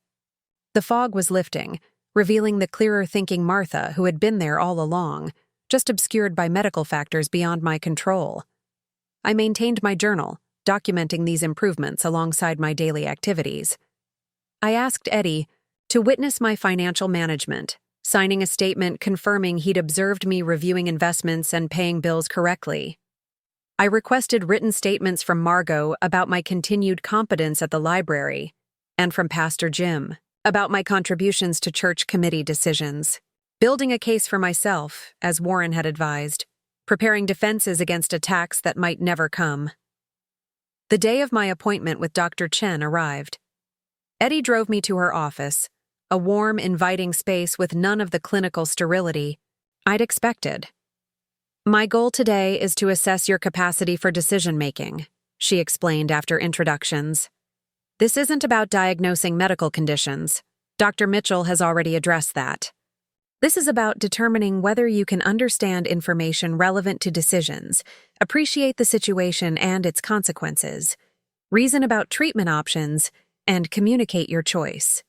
The fog was lifting, revealing the clearer-thinking Martha who had been there all along, just obscured by medical factors beyond my control. I maintained my journal, documenting these improvements alongside my daily activities. I asked Eddie to witness my financial management, signing a statement confirming he'd observed me reviewing investments and paying bills correctly. I requested written statements from Margot about my continued competence at the library, and from Pastor Jim about my contributions to church committee decisions, building a case for myself, as Warren had advised, preparing defenses against attacks that might never come. The day of my appointment with Dr. Chen arrived. Eddie drove me to her office, a warm, inviting space with none of the clinical sterility I'd expected. My goal today is to assess your capacity for decision-making, she explained after introductions. This isn't about diagnosing medical conditions. Dr. Mitchell has already addressed that. This is about determining whether you can understand information relevant to decisions, appreciate the situation and its consequences, reason about treatment options, and communicate your choice.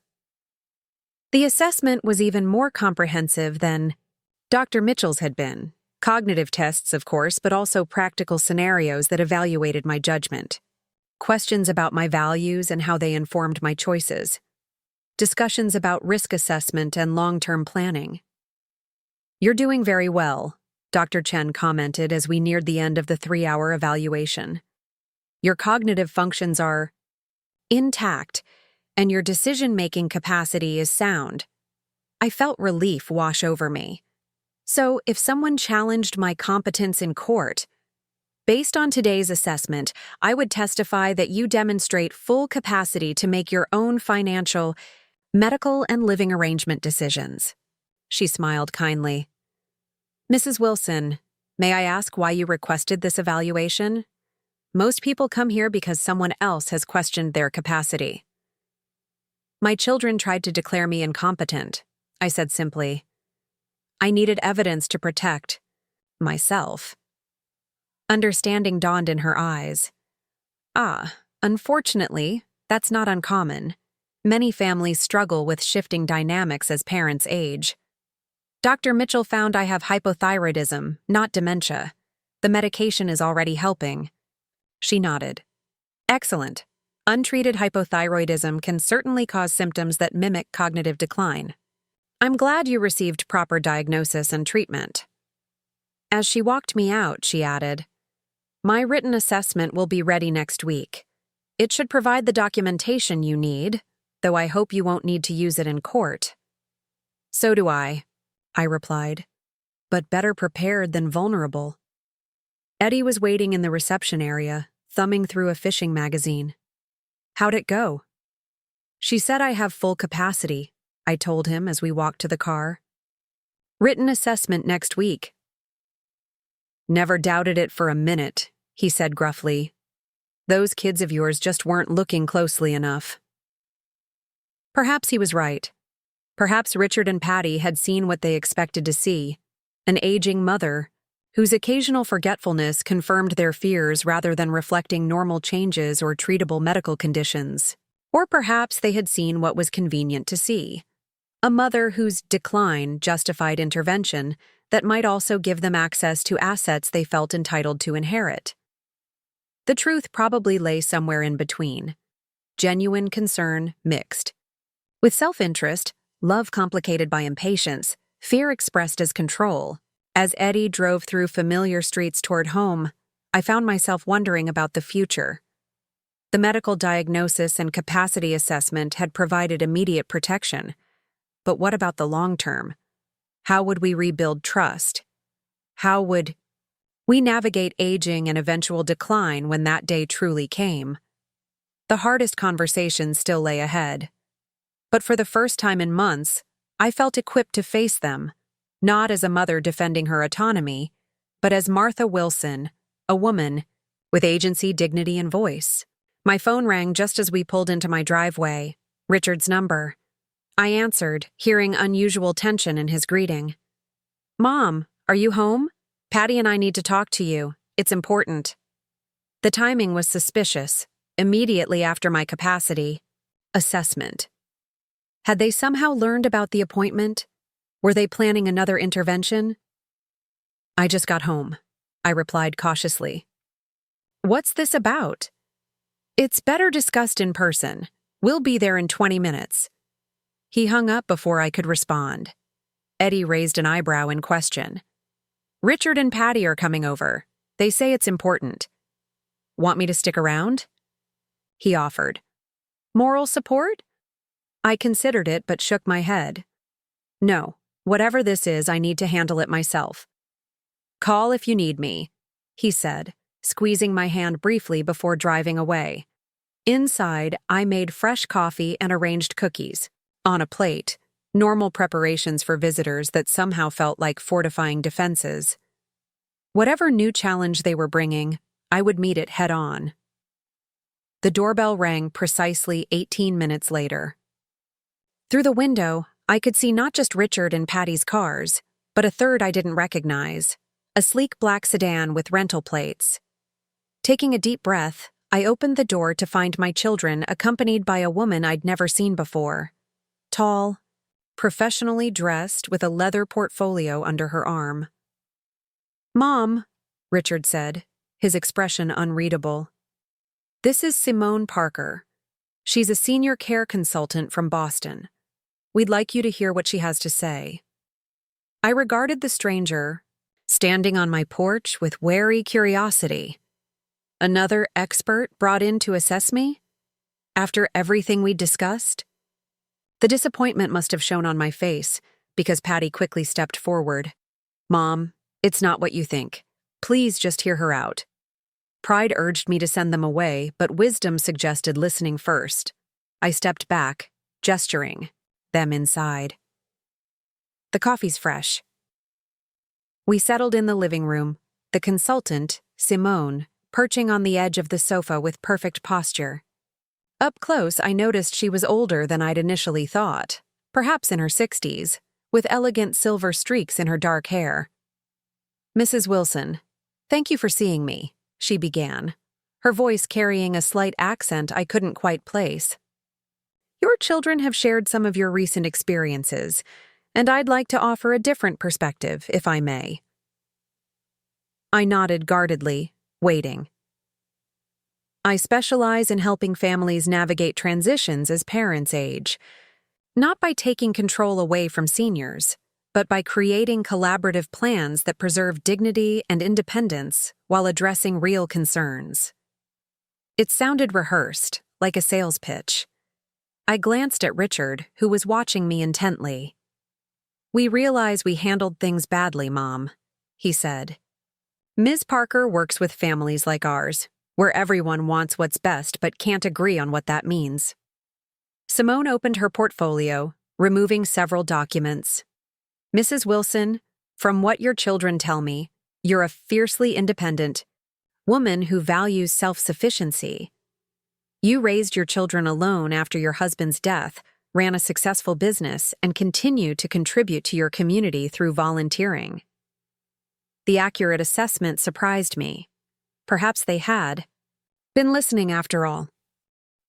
The assessment was even more comprehensive than Dr. Mitchell's had been. Cognitive tests, of course, but also practical scenarios that evaluated my judgment. Questions about my values and how they informed my choices. Discussions about risk assessment and long-term planning. You're doing very well, Dr. Chen commented as we neared the end of the 3-hour evaluation. Your cognitive functions are intact, and your decision-making capacity is sound. I felt relief wash over me. So, if someone challenged my competence in court, based on today's assessment, I would testify that you demonstrate full capacity to make your own financial, medical, and living arrangement decisions. She smiled kindly. Mrs. Wilson, may I ask why you requested this evaluation? Most people come here because someone else has questioned their capacity. My children tried to declare me incompetent, I said simply. I needed evidence to protect myself. Understanding dawned in her eyes. Unfortunately, that's not uncommon. Many families struggle with shifting dynamics as parents age. Dr. Mitchell found I have hypothyroidism, not dementia. The medication is already helping. She nodded. Excellent. Untreated hypothyroidism can certainly cause symptoms that mimic cognitive decline. I'm glad you received proper diagnosis and treatment. As she walked me out, she added, My written assessment will be ready next week. It should provide the documentation you need, though I hope you won't need to use it in court. So do I replied, but better prepared than vulnerable. Eddie was waiting in the reception area, thumbing through a fishing magazine. How'd it go? She said I have full capacity, I told him as we walked to the car. Written assessment next week. Never doubted it for a minute, he said gruffly. Those kids of yours just weren't looking closely enough. Perhaps he was right. Perhaps Richard and Patty had seen what they expected to see, an aging mother, whose occasional forgetfulness confirmed their fears rather than reflecting normal changes or treatable medical conditions. Or perhaps they had seen what was convenient to see. A mother whose decline justified intervention that might also give them access to assets they felt entitled to inherit. The truth probably lay somewhere in between. Genuine concern mixed. With self-interest, love complicated by impatience, fear expressed as control. As Eddie drove through familiar streets toward home, I found myself wondering about the future. The medical diagnosis and capacity assessment had provided immediate protection. But what about the long term? How would we rebuild trust? How would we navigate aging and eventual decline when that day truly came? The hardest conversations still lay ahead. But for the first time in months, I felt equipped to face them, not as a mother defending her autonomy, but as Martha Wilson, a woman with agency, dignity, and voice. My phone rang just as we pulled into my driveway, Richard's number. I answered, hearing unusual tension in his greeting. Mom, are you home? Patty and I need to talk to you. It's important. The timing was suspicious, immediately after my capacity assessment. Had they somehow learned about the appointment? Were they planning another intervention? I just got home, I replied cautiously. What's this about? It's better discussed in person. We'll be there in 20 minutes. He hung up before I could respond. Eddie raised an eyebrow in question. Richard and Patty are coming over. They say it's important. Want me to stick around? He offered. Moral support? I considered it but shook my head. No, whatever this is, I need to handle it myself. Call if you need me, he said, squeezing my hand briefly before driving away. Inside, I made fresh coffee and arranged cookies. On a plate, normal preparations for visitors that somehow felt like fortifying defenses. Whatever new challenge they were bringing, I would meet it head on. The doorbell rang precisely 18 minutes later. Through the window, I could see not just Richard and Patty's cars, but a third I didn't recognize, a sleek black sedan with rental plates. Taking a deep breath, I opened the door to find my children accompanied by a woman I'd never seen before. Tall, professionally dressed with a leather portfolio under her arm. "Mom," Richard said, his expression unreadable. "This is Simone Parker. She's a senior care consultant from Boston. We'd like you to hear what she has to say." I regarded the stranger, standing on my porch with wary curiosity. Another expert brought in to assess me? After everything we'd discussed? The disappointment must have shown on my face, because Patty quickly stepped forward. "Mom, it's not what you think. Please just hear her out." Pride urged me to send them away, but wisdom suggested listening first. I stepped back, gesturing them inside. "The coffee's fresh." We settled in the living room, the consultant, Simone, perching on the edge of the sofa with perfect posture. Up close, I noticed she was older than I'd initially thought, perhaps in her 60s, with elegant silver streaks in her dark hair. "Mrs. Wilson, thank you for seeing me," she began, her voice carrying a slight accent I couldn't quite place. "Your children have shared some of your recent experiences, and I'd like to offer a different perspective, if I may." I nodded guardedly, waiting. "I specialize in helping families navigate transitions as parents age, not by taking control away from seniors, but by creating collaborative plans that preserve dignity and independence while addressing real concerns." It sounded rehearsed, like a sales pitch. I glanced at Richard, who was watching me intently. "We realize we handled things badly, Mom," he said. "Ms. Parker works with families like ours, where everyone wants what's best but can't agree on what that means." Simone opened her portfolio, removing several documents. "Mrs. Wilson, from what your children tell me, you're a fiercely independent woman who values self-sufficiency. You raised your children alone after your husband's death, ran a successful business, and continue to contribute to your community through volunteering." The accurate assessment surprised me. Perhaps they had been listening after all.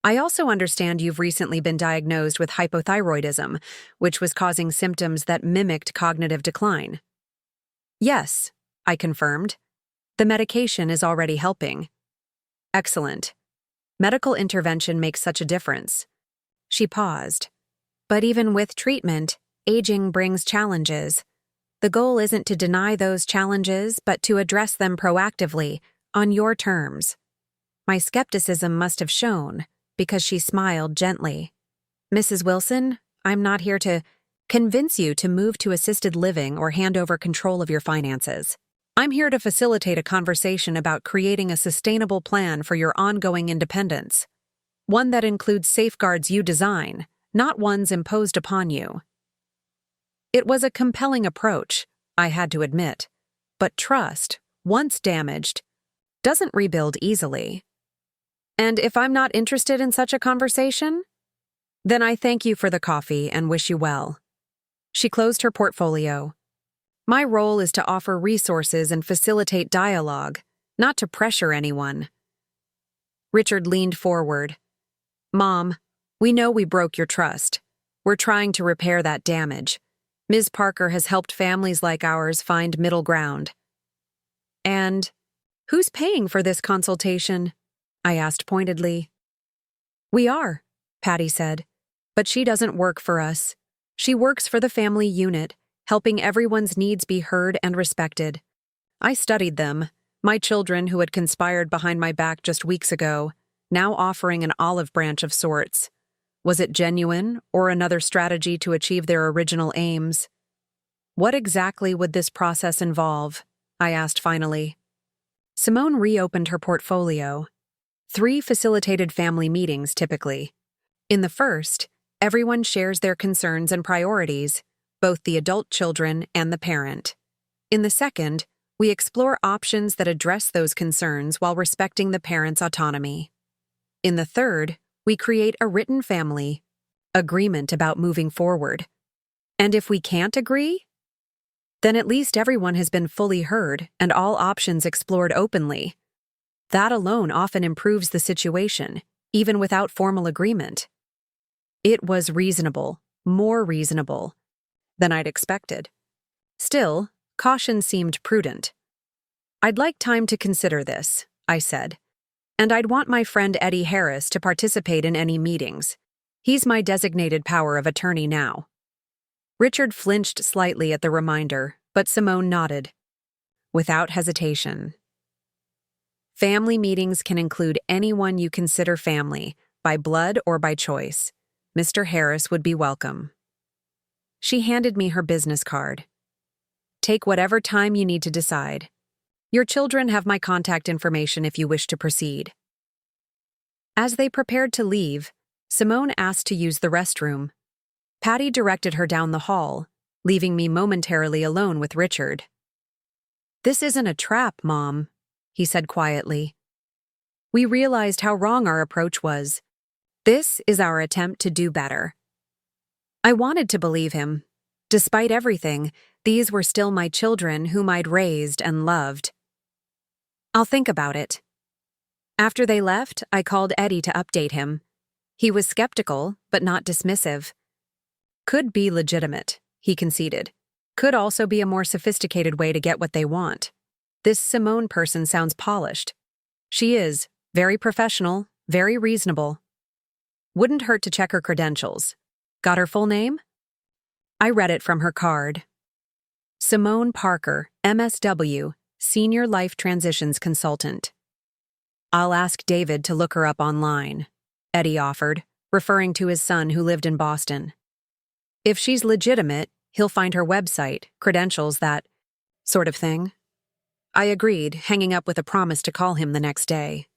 "I also understand you've recently been diagnosed with hypothyroidism, which was causing symptoms that mimicked cognitive decline." "Yes," I confirmed. "The medication is already helping." "Excellent. Medical intervention makes such a difference." She paused. "But even with treatment, aging brings challenges. The goal isn't to deny those challenges, but to address them proactively, on your terms." My skepticism must have shown, because she smiled gently. "Mrs. Wilson, I'm not here to convince you to move to assisted living or hand over control of your finances. I'm here to facilitate a conversation about creating a sustainable plan for your ongoing independence. One that includes safeguards you design, not ones imposed upon you." It was a compelling approach, I had to admit, but trust, once damaged, doesn't rebuild easily. "And if I'm not interested in such a conversation? Then I thank you for the coffee and wish you well." She closed her portfolio. "My role is to offer resources and facilitate dialogue, not to pressure anyone." Richard leaned forward. "Mom, we know we broke your trust. We're trying to repair that damage. Ms. Parker has helped families like ours find middle ground." "And who's paying for this consultation?" I asked pointedly. "We are," Patty said, "but she doesn't work for us. She works for the family unit, helping everyone's needs be heard and respected. I studied them, my children who had conspired behind my back just weeks ago, now offering an olive branch of sorts. Was it genuine, or another strategy to achieve their original aims? What exactly would this process involve? I asked finally. Simone reopened her portfolio. 3 facilitated family meetings, typically. In the first, everyone shares their concerns and priorities, both the adult children and the parent. In the second, we explore options that address those concerns while respecting the parents' autonomy. In the third, we create a written family agreement about moving forward. And if we can't agree, then at least everyone has been fully heard and all options explored openly. That alone often improves the situation, even without formal agreement. It was reasonable, more reasonable than I'd expected. Still, caution seemed prudent. "I'd like time to consider this," I said, "and I'd want my friend Eddie Harris to participate in any meetings. He's my designated power of attorney now." Richard flinched slightly at the reminder, but Simone nodded. Without hesitation. "Family meetings can include anyone you consider family, by blood or by choice. Mr. Harris would be welcome." She handed me her business card. "Take whatever time you need to decide. Your children have my contact information if you wish to proceed." As they prepared to leave, Simone asked to use the restroom. Patty directed her down the hall, leaving me momentarily alone with Richard. "This isn't a trap, Mom," he said quietly. We realized how wrong our approach was. This is our attempt to do better. I wanted to believe him. Despite everything, these were still my children whom I'd raised and loved. "I'll think about it." After they left, I called Eddie to update him. He was skeptical, but not dismissive. "Could be legitimate," he conceded. "Could also be a more sophisticated way to get what they want. This Simone person sounds polished. She is, very professional, very reasonable. Wouldn't hurt to check her credentials. Got her full name?" I read it from her card. Simone Parker, MSW, Senior Life Transitions Consultant. "I'll ask David to look her up online," Eddie offered, referring to his son who lived in Boston. "If she's legitimate, he'll find her website, credentials, that sort of thing." I agreed, hanging up with a promise to call him the next day.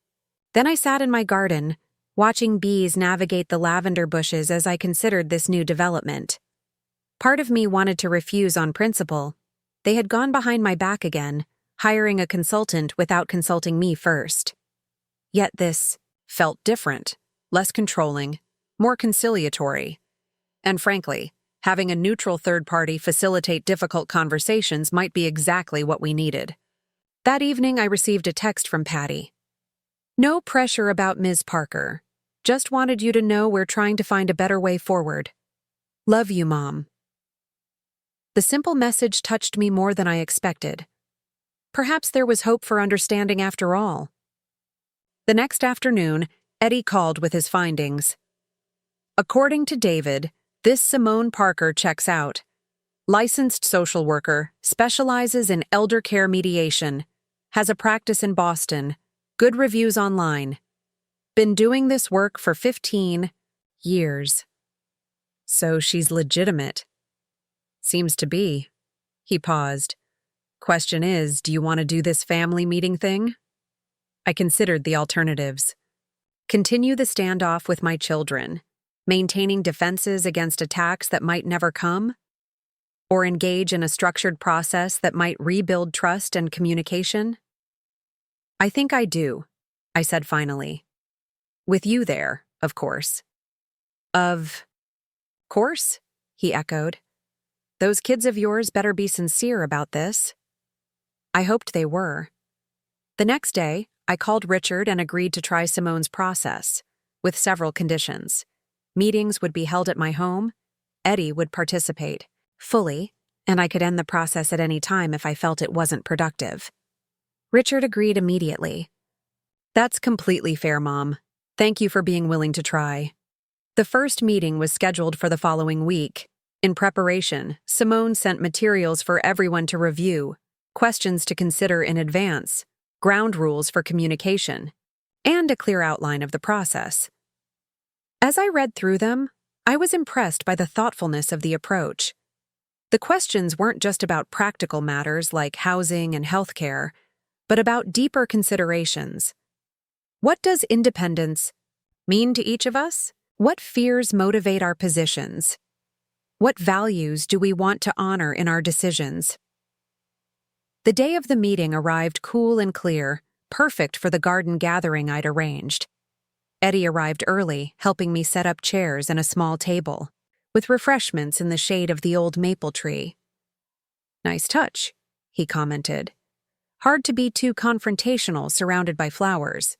Then I sat in my garden, watching bees navigate the lavender bushes as I considered this new development. Part of me wanted to refuse on principle. They had gone behind my back again, hiring a consultant without consulting me first. Yet this felt different, less controlling, more conciliatory. And frankly, having a neutral third party facilitate difficult conversations might be exactly what we needed. That evening, I received a text from Patty. "No pressure about Ms. Parker. Just wanted you to know we're trying to find a better way forward. Love you, Mom." The simple message touched me more than I expected. Perhaps there was hope for understanding after all. The next afternoon, Eddie called with his findings. "According to David, this Simone Parker checks out. Licensed social worker, specializes in elder care mediation, has a practice in Boston, good reviews online. Been doing this work for 15 years. So she's legitimate." "Seems to be." He paused. "Question is, do you want to do this family meeting thing?" I considered the alternatives. Continue the standoff with my children, maintaining defenses against attacks that might never come, or engage in a structured process that might rebuild trust and communication? "I think I do," I said finally. "With you there, of course." "Of course?" he echoed. "Those kids of yours better be sincere about this." I hoped they were. The next day, I called Richard and agreed to try Simone's process, with several conditions. Meetings would be held at my home, Eddie would participate fully, and I could end the process at any time if I felt it wasn't productive. Richard agreed immediately. "That's completely fair, Mom. Thank you for being willing to try." The first meeting was scheduled for the following week. In preparation, Simone sent materials for everyone to review, questions to consider in advance, ground rules for communication, and a clear outline of the process. As I read through them, I was impressed by the thoughtfulness of the approach. The questions weren't just about practical matters like housing and healthcare, but about deeper considerations. What does independence mean to each of us? What fears motivate our positions? What values do we want to honor in our decisions? The day of the meeting arrived cool and clear, perfect for the garden gathering I'd arranged. Eddie arrived early, helping me set up chairs and a small table, with refreshments in the shade of the old maple tree. "Nice touch," he commented. "Hard to be too confrontational surrounded by flowers."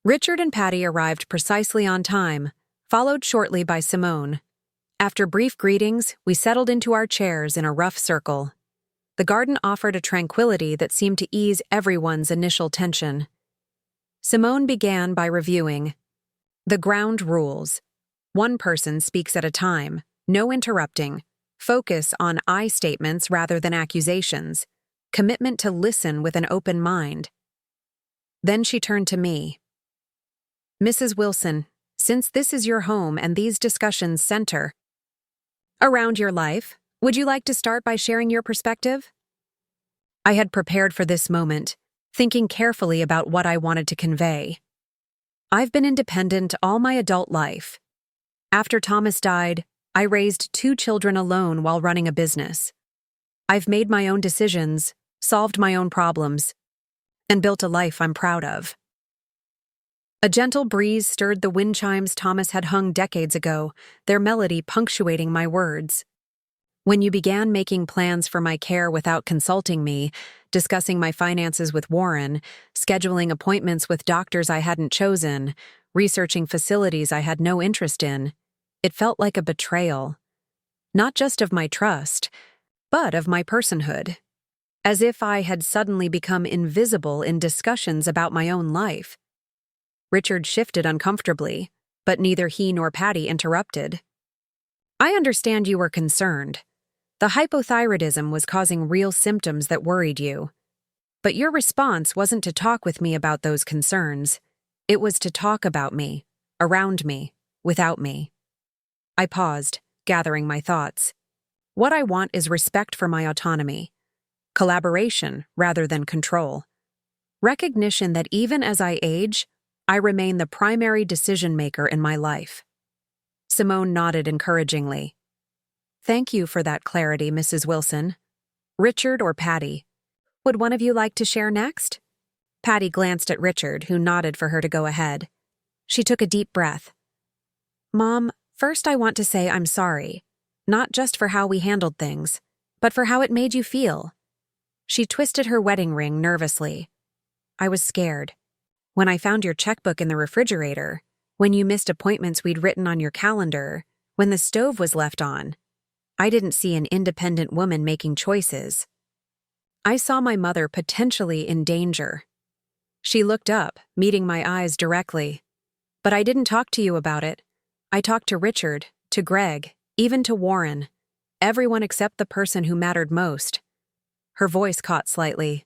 Richard and Patty arrived precisely on time, followed shortly by Simone. After brief greetings, we settled into our chairs in a rough circle. The garden offered a tranquility that seemed to ease everyone's initial tension. Simone began by reviewing the ground rules. One person speaks at a time, no interrupting, focus on I statements rather than accusations, commitment to listen with an open mind. Then she turned to me. "Mrs. Wilson, since this is your home and these discussions center around your life, would you like to start by sharing your perspective?" I had prepared for this moment, thinking carefully about what I wanted to convey. I've been independent all my adult life. After Thomas died, I raised 2 children alone while running a business. I've made my own decisions, solved my own problems, and built a life I'm proud of. A gentle breeze stirred the wind chimes Thomas had hung decades ago, their melody punctuating my words. When you began making plans for my care without consulting me, discussing my finances with Warren, scheduling appointments with doctors I hadn't chosen, researching facilities I had no interest in, it felt like a betrayal. Not just of my trust, but of my personhood. As if I had suddenly become invisible in discussions about my own life. Richard shifted uncomfortably, but neither he nor Patty interrupted. "I understand you were concerned. The hypothyroidism was causing real symptoms that worried you. But your response wasn't to talk with me about those concerns. It was to talk about me, around me, without me." I paused, gathering my thoughts. What I want is respect for my autonomy. Collaboration rather than control. Recognition that even as I age, I remain the primary decision-maker in my life. Simone nodded encouragingly. "Thank you for that clarity, Mrs. Wilson. Richard or Patty, would one of you like to share next?" Patty glanced at Richard, who nodded for her to go ahead. She took a deep breath. "Mom, first I want to say I'm sorry, not just for how we handled things, but for how it made you feel." She twisted her wedding ring nervously. "I was scared. When I found your checkbook in the refrigerator, when you missed appointments we'd written on your calendar, when the stove was left on, I didn't see an independent woman making choices. I saw my mother potentially in danger." She looked up, meeting my eyes directly. "But I didn't talk to you about it. I talked to Richard, to Greg, even to Warren. Everyone except the person who mattered most." Her voice caught slightly.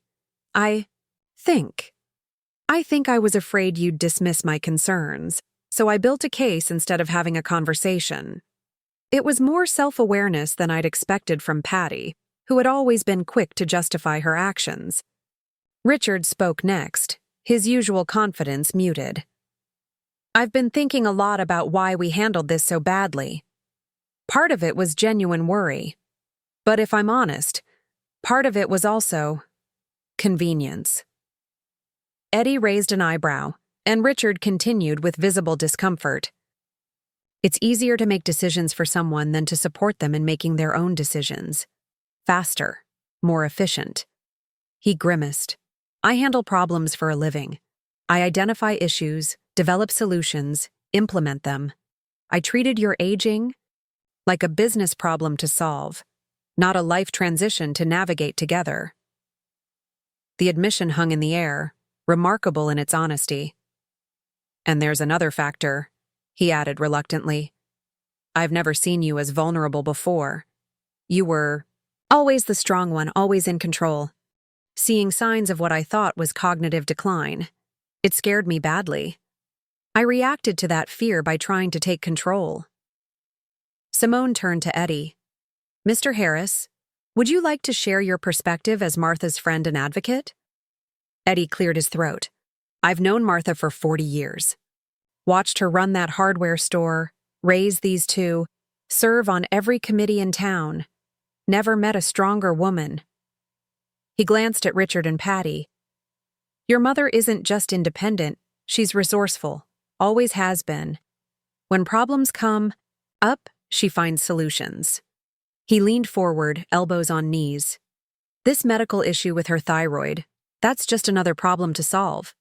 I think I was afraid you'd dismiss my concerns, so I built a case instead of having a conversation." It was more self-awareness than I'd expected from Patty, who had always been quick to justify her actions. Richard spoke next, his usual confidence muted. "I've been thinking a lot about why we handled this so badly. Part of it was genuine worry. But if I'm honest, part of it was also convenience." Eddie raised an eyebrow, and Richard continued with visible discomfort. "It's easier to make decisions for someone than to support them in making their own decisions. Faster, more efficient." He grimaced. "I handle problems for a living. I identify issues, develop solutions, implement them. I treated your aging like a business problem to solve, not a life transition to navigate together." The admission hung in the air, remarkable in its honesty. "And there's another factor," he added reluctantly. "I've never seen you as vulnerable before. You were always the strong one, always in control. Seeing signs of what I thought was cognitive decline. It scared me badly. I reacted to that fear by trying to take control." Simone turned to Eddie. "Mr. Harris, would you like to share your perspective as Martha's friend and advocate?" Eddie cleared his throat. "I've known Martha for 40 years. Watched her run that hardware store, raise these 2, serve on every committee in town. Never met a stronger woman." He glanced at Richard and Patty. Your mother isn't just independent, she's resourceful, always has been. When problems come up, she finds solutions. He leaned forward, elbows on knees. This medical issue with her thyroid, that's just another problem to solve.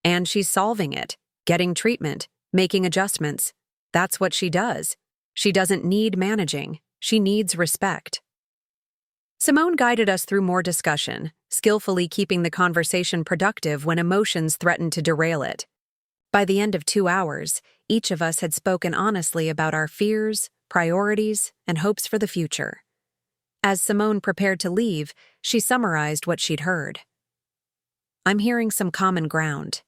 And she's solving it, getting treatment, making adjustments. That's what she does. She doesn't need managing, she needs respect. Simone guided us through more discussion, skillfully keeping the conversation productive when emotions threatened to derail it. By the end of 2 hours, each of us had spoken honestly about our fears, priorities, and hopes for the future. As Simone prepared to leave, she summarized what she'd heard. I'm hearing some common ground.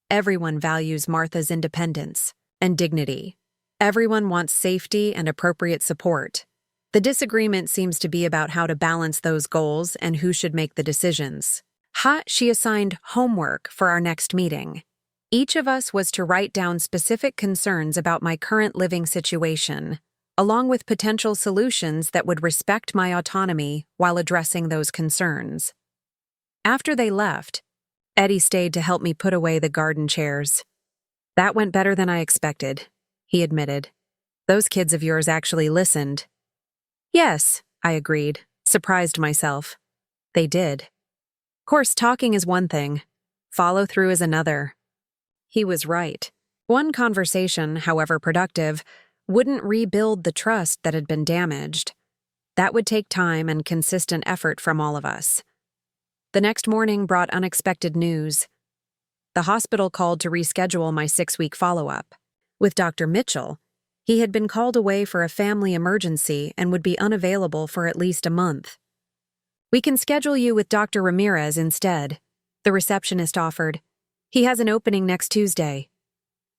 Everyone values Martha's independence and dignity. Everyone wants safety and appropriate support. The disagreement seems to be about how to balance those goals and who should make the decisions. She assigned homework for our next meeting. Each of us was to write down specific concerns about my current living situation, along with potential solutions that would respect my autonomy while addressing those concerns. After they left, Eddie stayed to help me put away the garden chairs. That went better than I expected, he admitted. Those kids of yours actually listened. Yes, I agreed, surprised myself. They did. Of course, talking is one thing. Follow through is another. He was right. One conversation, however productive, wouldn't rebuild the trust that had been damaged. That would take time and consistent effort from all of us. The next morning brought unexpected news. The hospital called to reschedule my 6-week follow-up. With Dr. Mitchell, he had been called away for a family emergency and would be unavailable for at least a month. We can schedule you with Dr. Ramirez instead, the receptionist offered. He has an opening next Tuesday.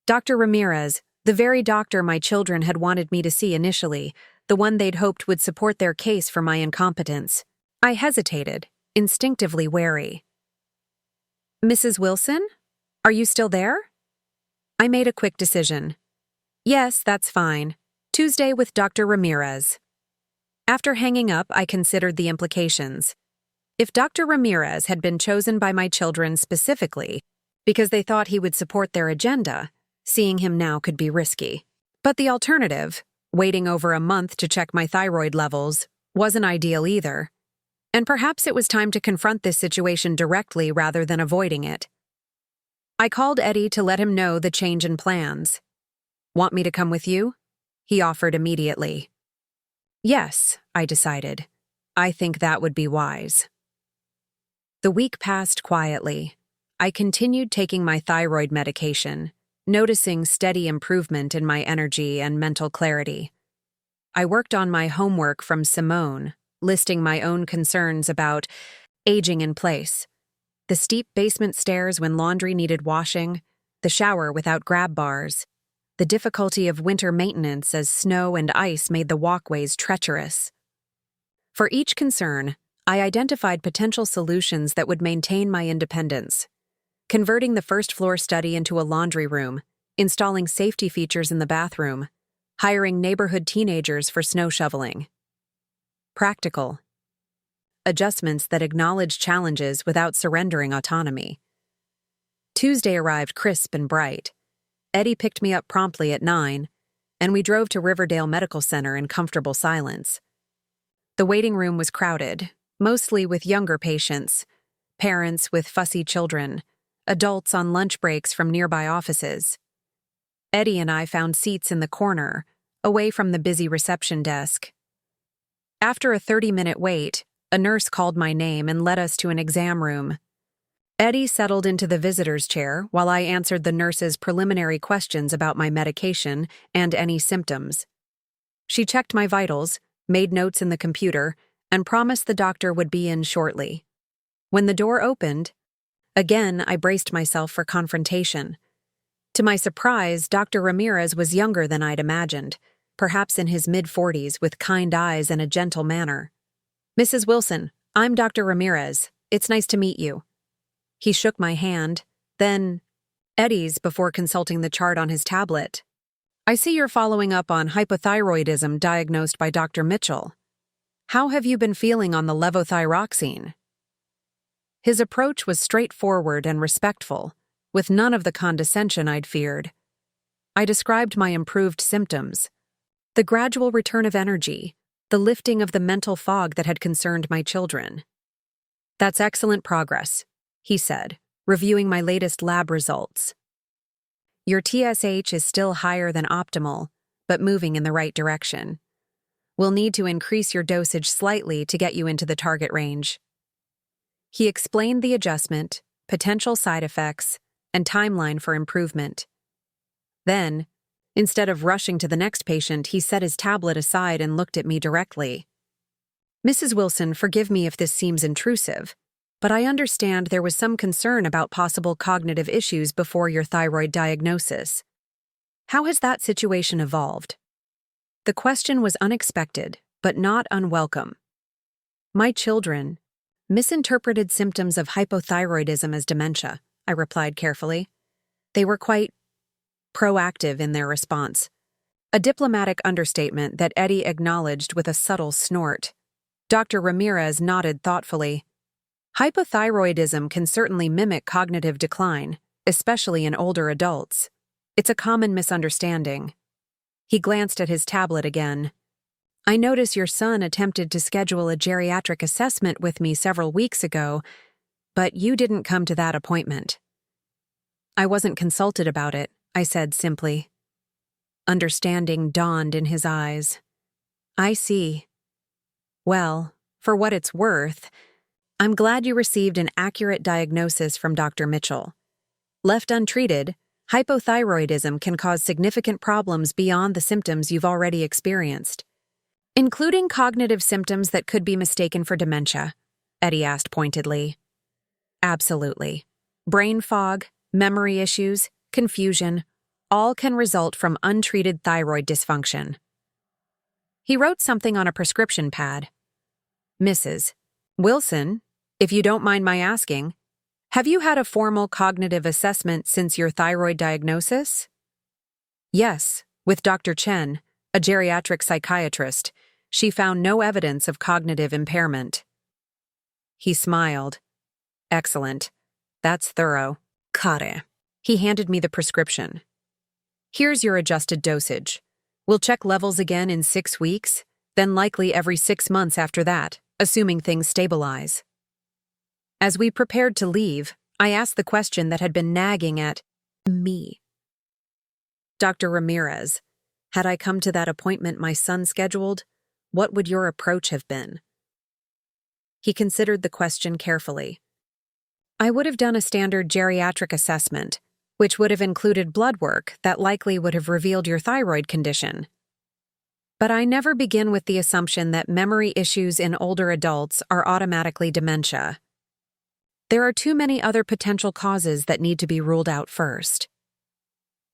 Dr. Ramirez, the very doctor my children had wanted me to see initially, the one they'd hoped would support their case for my incompetence. I hesitated, instinctively wary. Mrs. Wilson? Are you still there? I made a quick decision. Yes, that's fine. Tuesday with Dr. Ramirez. After hanging up, I considered the implications. If Dr. Ramirez had been chosen by my children specifically because they thought he would support their agenda, seeing him now could be risky. But the alternative, waiting over a month to check my thyroid levels, wasn't ideal either. And perhaps it was time to confront this situation directly rather than avoiding it. I called Eddie to let him know the change in plans. Want me to come with you? He offered immediately. Yes, I decided. I think that would be wise. The week passed quietly. I continued taking my thyroid medication, noticing steady improvement in my energy and mental clarity. I worked on my homework from Simone, listing my own concerns about aging in place, the steep basement stairs when laundry needed washing, the shower without grab bars, the difficulty of winter maintenance as snow and ice made the walkways treacherous. For each concern, I identified potential solutions that would maintain my independence. Converting the first-floor study into a laundry room, installing safety features in the bathroom, hiring neighborhood teenagers for snow shoveling. Practical. Adjustments that acknowledge challenges without surrendering autonomy. Tuesday arrived crisp and bright. Eddie picked me up promptly at 9, and we drove to Riverdale Medical Center in comfortable silence. The waiting room was crowded, mostly with younger patients, parents with fussy children, adults on lunch breaks from nearby offices. Eddie and I found seats in the corner, away from the busy reception desk. After a 30-minute wait, a nurse called my name and led us to an exam room. Eddie settled into the visitor's chair while I answered the nurse's preliminary questions about my medication and any symptoms. She checked my vitals, made notes in the computer, and promised the doctor would be in shortly. When the door opened, again I braced myself for confrontation. To my surprise, Dr. Ramirez was younger than I'd imagined, perhaps in his mid-40s with kind eyes and a gentle manner. Mrs. Wilson, I'm Dr. Ramirez. It's nice to meet you. He shook my hand, then Eddie's before consulting the chart on his tablet. I see you're following up on hypothyroidism diagnosed by Dr. Mitchell. How have you been feeling on the levothyroxine? His approach was straightforward and respectful, with none of the condescension I'd feared. I described my improved symptoms, the gradual return of energy, the lifting of the mental fog that had concerned my children. "That's excellent progress," he said, reviewing my latest lab results. "Your TSH is still higher than optimal, but moving in the right direction. We'll need to increase your dosage slightly to get you into the target range." He explained the adjustment, potential side effects, and timeline for improvement. Then, instead of rushing to the next patient, he set his tablet aside and looked at me directly. "Mrs. Wilson, forgive me if this seems intrusive, but I understand there was some concern about possible cognitive issues before your thyroid diagnosis. How has that situation evolved?" The question was unexpected, but not unwelcome. "My children misinterpreted symptoms of hypothyroidism as dementia," I replied carefully. "They were quite proactive in their response." A diplomatic understatement that Eddie acknowledged with a subtle snort. Dr. Ramirez nodded thoughtfully. "Hypothyroidism can certainly mimic cognitive decline, especially in older adults. It's a common misunderstanding." He glanced at his tablet again. "I notice your son attempted to schedule a geriatric assessment with me several weeks ago, but you didn't come to that appointment." "I wasn't consulted about it," I said simply. Understanding dawned in his eyes. "I see. Well, for what it's worth, I'm glad you received an accurate diagnosis from Dr. Mitchell. Left untreated, hypothyroidism can cause significant problems beyond the symptoms you've already experienced." "Including cognitive symptoms that could be mistaken for dementia?" Eddie asked pointedly. "Absolutely. Brain fog, memory issues, confusion, all can result from untreated thyroid dysfunction." He wrote something on a prescription pad. "Mrs. Wilson, if you don't mind my asking, have you had a formal cognitive assessment since your thyroid diagnosis?" "Yes, with Dr. Chen, a geriatric psychiatrist. She found no evidence of cognitive impairment." He smiled. "Excellent. That's thorough." "Kare." He handed me the prescription. "Here's your adjusted dosage. We'll check levels again in 6 weeks, then likely every 6 months after that, assuming things stabilize." As we prepared to leave, I asked the question that had been nagging at me. "Dr. Ramirez, had I come to that appointment my son scheduled, what would your approach have been?" He considered the question carefully. "I would have done a standard geriatric assessment, which would have included blood work that likely would have revealed your thyroid condition. But I never begin with the assumption that memory issues in older adults are automatically dementia. There are too many other potential causes that need to be ruled out first."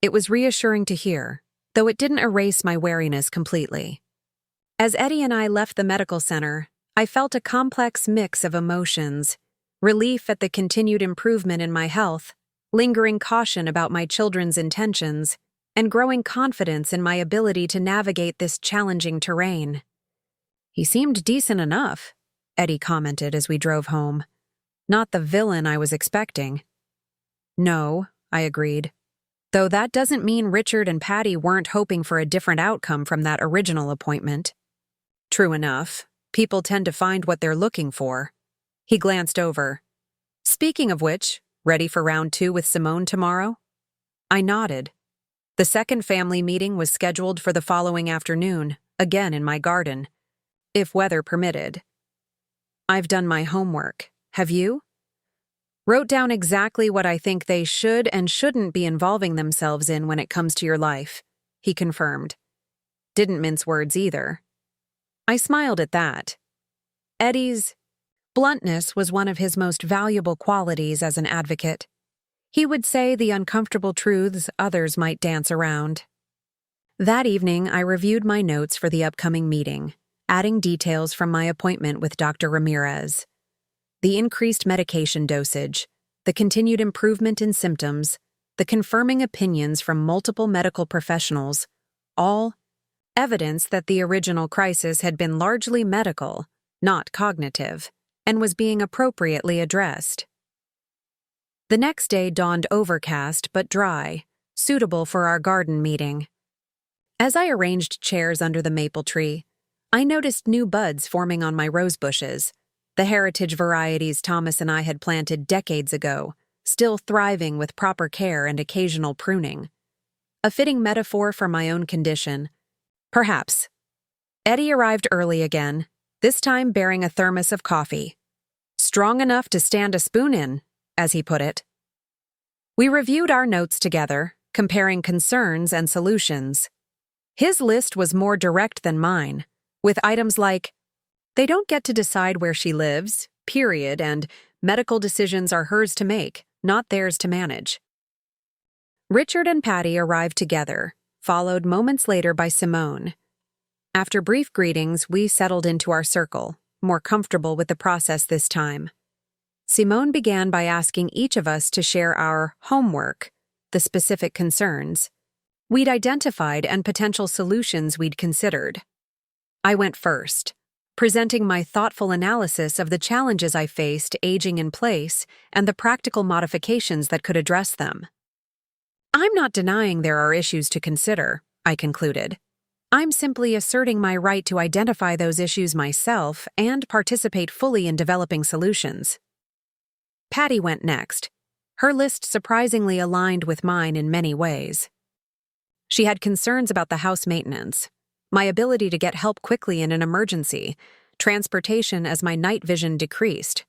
It was reassuring to hear, though it didn't erase my wariness completely. As Eddie and I left the medical center, I felt a complex mix of emotions: relief at the continued improvement in my health, lingering caution about my children's intentions, and growing confidence in my ability to navigate this challenging terrain. "He seemed decent enough," Eddie commented as we drove home. "Not the villain I was expecting." "No," I agreed. "Though that doesn't mean Richard and Patty weren't hoping for a different outcome from that original appointment." "True enough. People tend to find what they're looking for." He glanced over. "Speaking of which, ready for round 2 with Simone tomorrow?" I nodded. The second family meeting was scheduled for the following afternoon, again in my garden, if weather permitted. "I've done my homework. Have you?" "Wrote down exactly what I think they should and shouldn't be involving themselves in when it comes to your life," he confirmed. Didn't mince words either. I smiled at that. Eddie's bluntness was one of his most valuable qualities as an advocate. He would say the uncomfortable truths others might dance around. That evening, I reviewed my notes for the upcoming meeting, adding details from my appointment with Dr. Ramirez. The increased medication dosage, the continued improvement in symptoms, the confirming opinions from multiple medical professionals, all evidence that the original crisis had been largely medical, not cognitive, and was being appropriately addressed. The next day dawned overcast but dry, suitable for our garden meeting. As I arranged chairs under the maple tree, I noticed new buds forming on my rose bushes, the heritage varieties Thomas and I had planted decades ago, still thriving with proper care and occasional pruning. A fitting metaphor for my own condition. Perhaps. Eddie arrived early again, this time bearing a thermos of coffee. Strong enough to stand a spoon in, as he put it. We reviewed our notes together, comparing concerns and solutions. His list was more direct than mine, with items like, they don't get to decide where she lives, period, and medical decisions are hers to make, not theirs to manage. Richard and Patty arrived together, followed moments later by Simone. After brief greetings, we settled into our circle, more comfortable with the process this time. Simone began by asking each of us to share our homework, the specific concerns we'd identified and potential solutions we'd considered. I went first, presenting my thoughtful analysis of the challenges I faced aging in place and the practical modifications that could address them. I'm not denying there are issues to consider, I concluded. I'm simply asserting my right to identify those issues myself and participate fully in developing solutions. Patty went next. Her list surprisingly aligned with mine in many ways. She had concerns about the house maintenance, my ability to get help quickly in an emergency, transportation as my night vision decreased.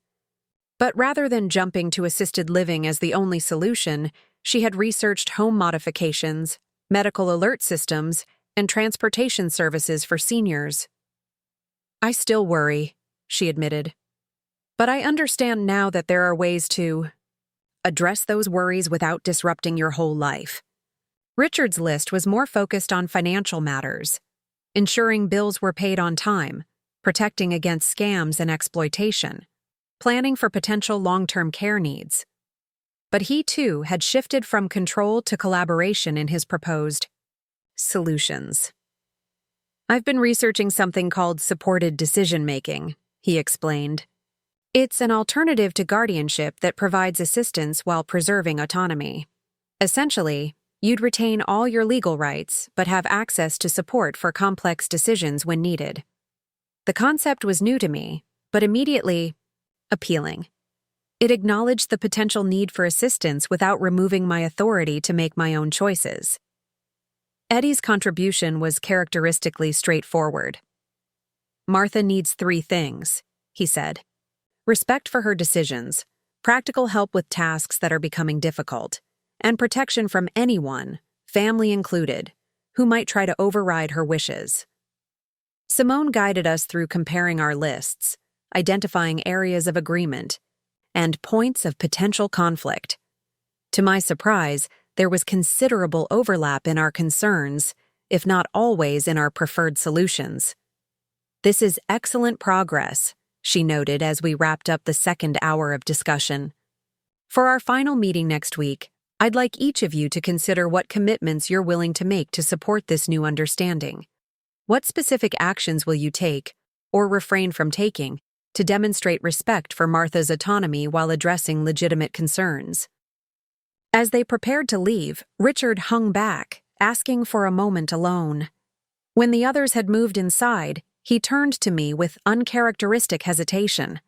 But rather than jumping to assisted living as the only solution, she had researched home modifications, medical alert systems, and transportation services for seniors. I still worry, she admitted. But I understand now that there are ways to address those worries without disrupting your whole life. Richard's list was more focused on financial matters, ensuring bills were paid on time, protecting against scams and exploitation, planning for potential long-term care needs. But he, too, had shifted from control to collaboration in his proposed solutions. I've been researching something called supported decision-making, he explained. It's an alternative to guardianship that provides assistance while preserving autonomy. Essentially, you'd retain all your legal rights, but have access to support for complex decisions when needed. The concept was new to me, but immediately appealing. It acknowledged the potential need for assistance without removing my authority to make my own choices. Eddie's contribution was characteristically straightforward. Martha needs 3 things, he said. Respect for her decisions, practical help with tasks that are becoming difficult, and protection from anyone, family included, who might try to override her wishes. Simone guided us through comparing our lists, identifying areas of agreement, and points of potential conflict. To my surprise, there was considerable overlap in our concerns, if not always in our preferred solutions. This is excellent progress, she noted as we wrapped up the second hour of discussion. For our final meeting next week, I'd like each of you to consider what commitments you're willing to make to support this new understanding. What specific actions will you take, or refrain from taking, to demonstrate respect for Martha's autonomy while addressing legitimate concerns? As they prepared to leave, Richard hung back, asking for a moment alone. When the others had moved inside, he turned to me with uncharacteristic hesitation.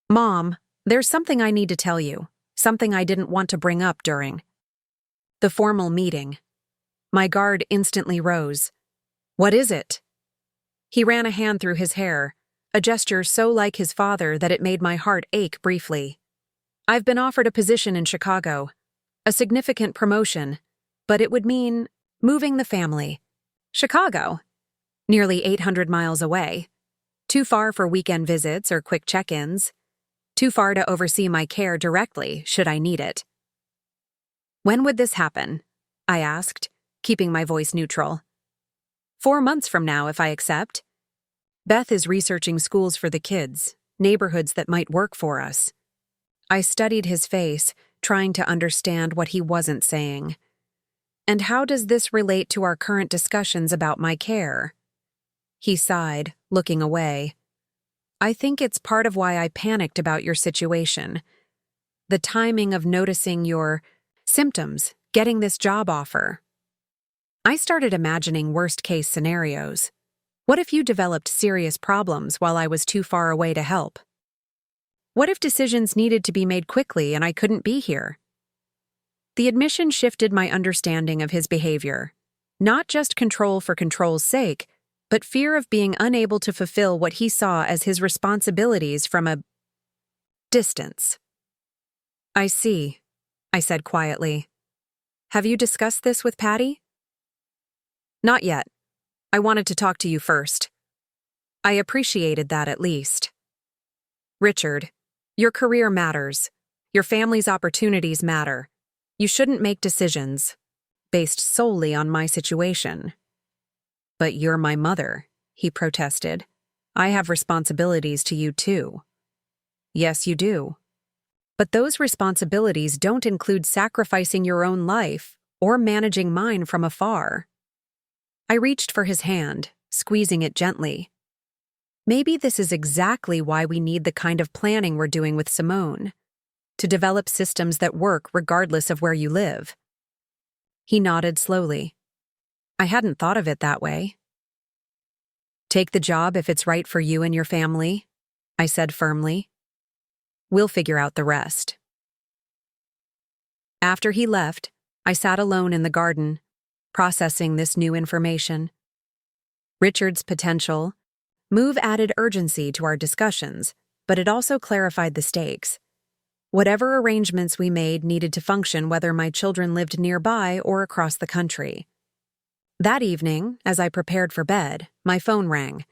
"Mom, there's something I need to tell you. Something I didn't want to bring up during the formal meeting." My guard instantly rose. "What is it?" He ran a hand through his hair, a gesture so like his father that it made my heart ache briefly. "I've been offered a position in Chicago, a significant promotion, but it would mean moving the family." Chicago? Nearly 800 miles away. Too far for weekend visits or quick check-ins. Too far to oversee my care directly, should I need it. "When would this happen?" I asked, keeping my voice neutral. 4 months from now, if I accept. Beth is researching schools for the kids, neighborhoods that might work for us. I studied his face, trying to understand what he wasn't saying. And how does this relate to our current discussions about my care? He sighed, looking away. I think it's part of why I panicked about your situation. The timing of noticing your symptoms, getting this job offer. I started imagining worst-case scenarios. What if you developed serious problems while I was too far away to help? What if decisions needed to be made quickly and I couldn't be here? The admission shifted my understanding of his behavior. Not just control for control's sake, but fear of being unable to fulfill what he saw as his responsibilities from a distance. I see, I said quietly. Have you discussed this with Patty? Not yet. I wanted to talk to you first. I appreciated that at least. Richard, your career matters. Your family's opportunities matter. You shouldn't make decisions based solely on my situation. But you're my mother, he protested. I have responsibilities to you too. Yes, you do. But those responsibilities don't include sacrificing your own life or managing mine from afar. I reached for his hand, squeezing it gently. Maybe this is exactly why we need the kind of planning we're doing with Simone, to develop systems that work regardless of where you live. He nodded slowly. I hadn't thought of it that way. Take the job if it's right for you and your family, I said firmly. We'll figure out the rest. After he left, I sat alone in the garden, processing this new information. Richard's potential move added urgency to our discussions, but it also clarified the stakes. Whatever arrangements we made needed to function whether my children lived nearby or across the country. That evening, as I prepared for bed, my phone rang.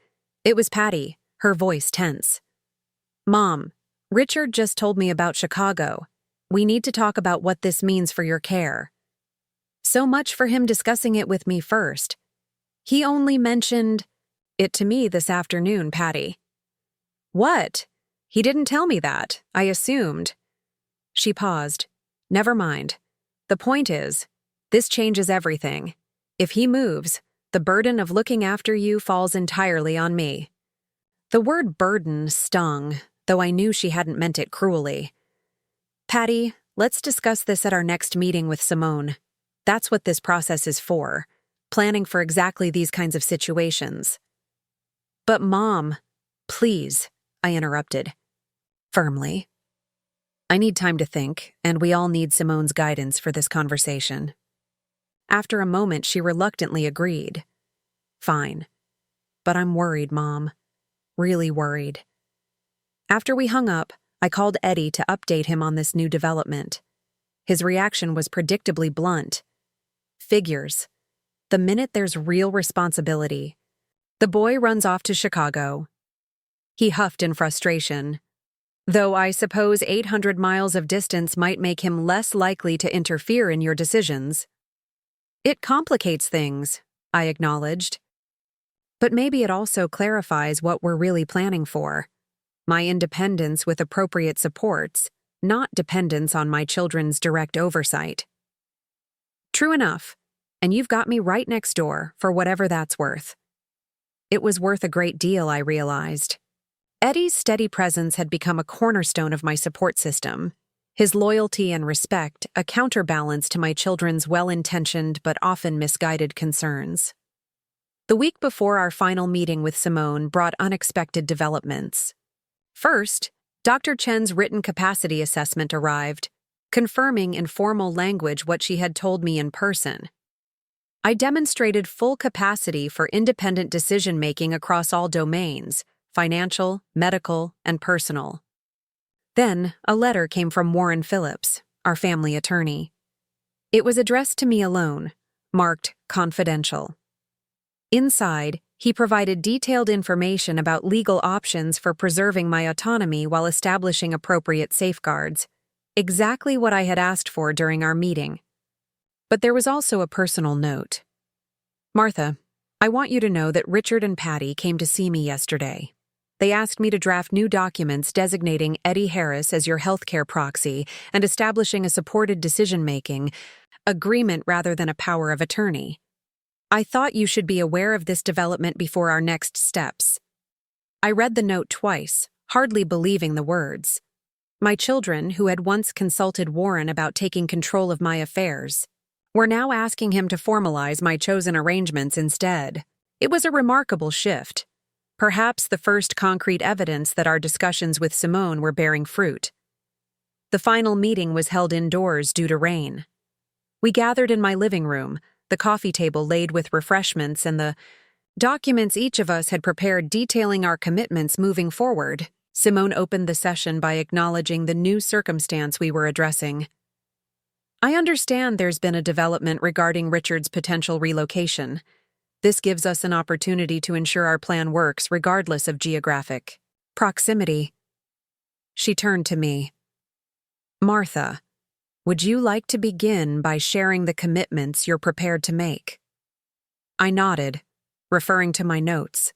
It was Patty, her voice tense. Mom, Richard just told me about Chicago. We need to talk about what this means for your care. So much for him discussing it with me first. He only mentioned it to me this afternoon, Patty. What? He didn't tell me that. I assumed. She paused. Never mind. The point is, this changes everything. If he moves, the burden of looking after you falls entirely on me. The word burden stung, though I knew she hadn't meant it cruelly. Patty, let's discuss this at our next meeting with Simone. That's what this process is for, planning for exactly these kinds of situations. But Mom, please, I interrupted. Firmly. I need time to think, and we all need Simone's guidance for this conversation. After a moment, she reluctantly agreed. Fine. But I'm worried, Mom. Really worried. After we hung up, I called Eddie to update him on this new development. His reaction was predictably blunt. Figures. The minute there's real responsibility, the boy runs off to Chicago. He huffed in frustration. Though I suppose 800 miles of distance might make him less likely to interfere in your decisions. It complicates things, I acknowledged. But maybe it also clarifies what we're really planning for. My independence with appropriate supports, not dependence on my children's direct oversight. True enough, and you've got me right next door for whatever that's worth. It was worth a great deal, I realized. Eddie's steady presence had become a cornerstone of my support system, his loyalty and respect a counterbalance to my children's well-intentioned but often misguided concerns. The week before our final meeting with Simone brought unexpected developments. First, Dr. Chen's written capacity assessment arrived, confirming in formal language what she had told me in person. I demonstrated full capacity for independent decision-making across all domains, financial, medical, and personal. Then, a letter came from Warren Phillips, our family attorney. It was addressed to me alone, marked confidential. Inside, he provided detailed information about legal options for preserving my autonomy while establishing appropriate safeguards, exactly what I had asked for during our meeting. But there was also a personal note. Martha, I want you to know that Richard and Patty came to see me yesterday. They asked me to draft new documents designating Eddie Harris as your healthcare proxy and establishing a supported decision-making agreement rather than a power of attorney. I thought you should be aware of this development before our next steps. I read the note twice, hardly believing the words. My children, who had once consulted Warren about taking control of my affairs, were now asking him to formalize my chosen arrangements instead. It was a remarkable shift. Perhaps the first concrete evidence that our discussions with Simone were bearing fruit. The final meeting was held indoors due to rain. We gathered in my living room, the coffee table laid with refreshments and the documents each of us had prepared detailing our commitments moving forward. Simone opened the session by acknowledging the new circumstance we were addressing. I understand there's been a development regarding Richard's potential relocation. This gives us an opportunity to ensure our plan works regardless of geographic proximity. She turned to me. Martha, would you like to begin by sharing the commitments you're prepared to make? I nodded, referring to my notes.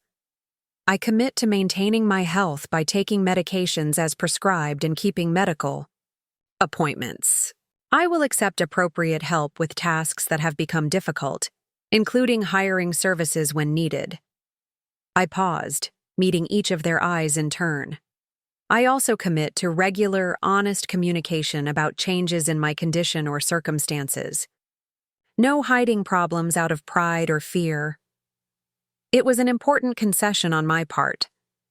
I commit to maintaining my health by taking medications as prescribed and keeping medical appointments. I will accept appropriate help with tasks that have become difficult, including hiring services when needed. I paused, meeting each of their eyes in turn. I also commit to regular, honest communication about changes in my condition or circumstances. No hiding problems out of pride or fear. It was an important concession on my part,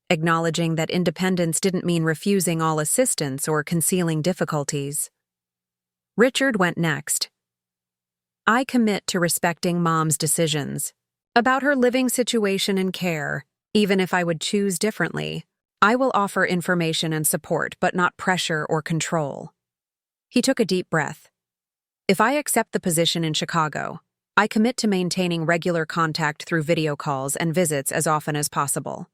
acknowledging that independence didn't mean refusing all assistance or concealing difficulties. Richard went next. I commit to respecting Mom's decisions about her living situation and care, even if I would choose differently. I will offer information and support, but not pressure or control. He took a deep breath. If I accept the position in Chicago, I commit to maintaining regular contact through video calls and visits as often as possible.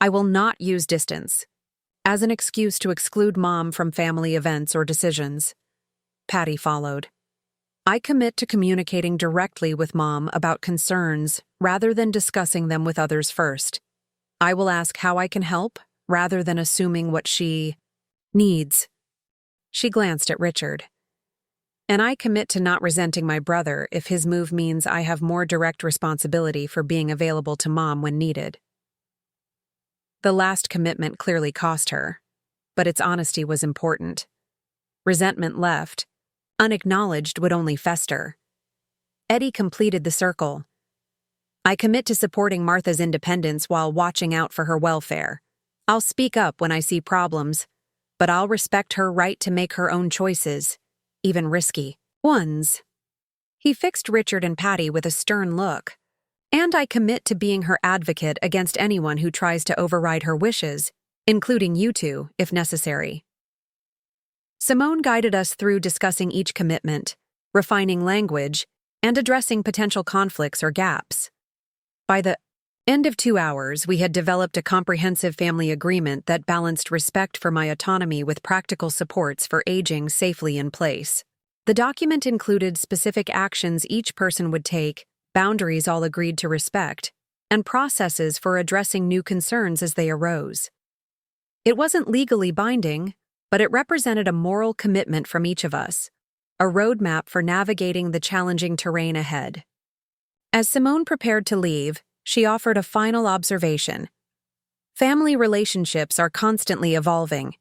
I will not use distance as an excuse to exclude Mom from family events or decisions. Patty followed. I commit to communicating directly with Mom about concerns rather than discussing them with others first. I will ask how I can help rather than assuming what she needs. She glanced at Richard. And I commit to not resenting my brother if his move means I have more direct responsibility for being available to Mom when needed. The last commitment clearly cost her, but its honesty was important. Resentment left. Unacknowledged would only fester. Eddie completed the circle. I commit to supporting Martha's independence while watching out for her welfare. I'll speak up when I see problems, but I'll respect her right to make her own choices, even risky ones. He fixed Richard and Patty with a stern look. And I commit to being her advocate against anyone who tries to override her wishes, including you two, if necessary. Simone guided us through discussing each commitment, refining language, and addressing potential conflicts or gaps. By the end of 2 hours, we had developed a comprehensive family agreement that balanced respect for my autonomy with practical supports for aging safely in place. The document included specific actions each person would take, boundaries all agreed to respect, and processes for addressing new concerns as they arose. It wasn't legally binding, but it represented a moral commitment from each of us, a roadmap for navigating the challenging terrain ahead. As Simone prepared to leave, she offered a final observation. Family relationships are constantly evolving.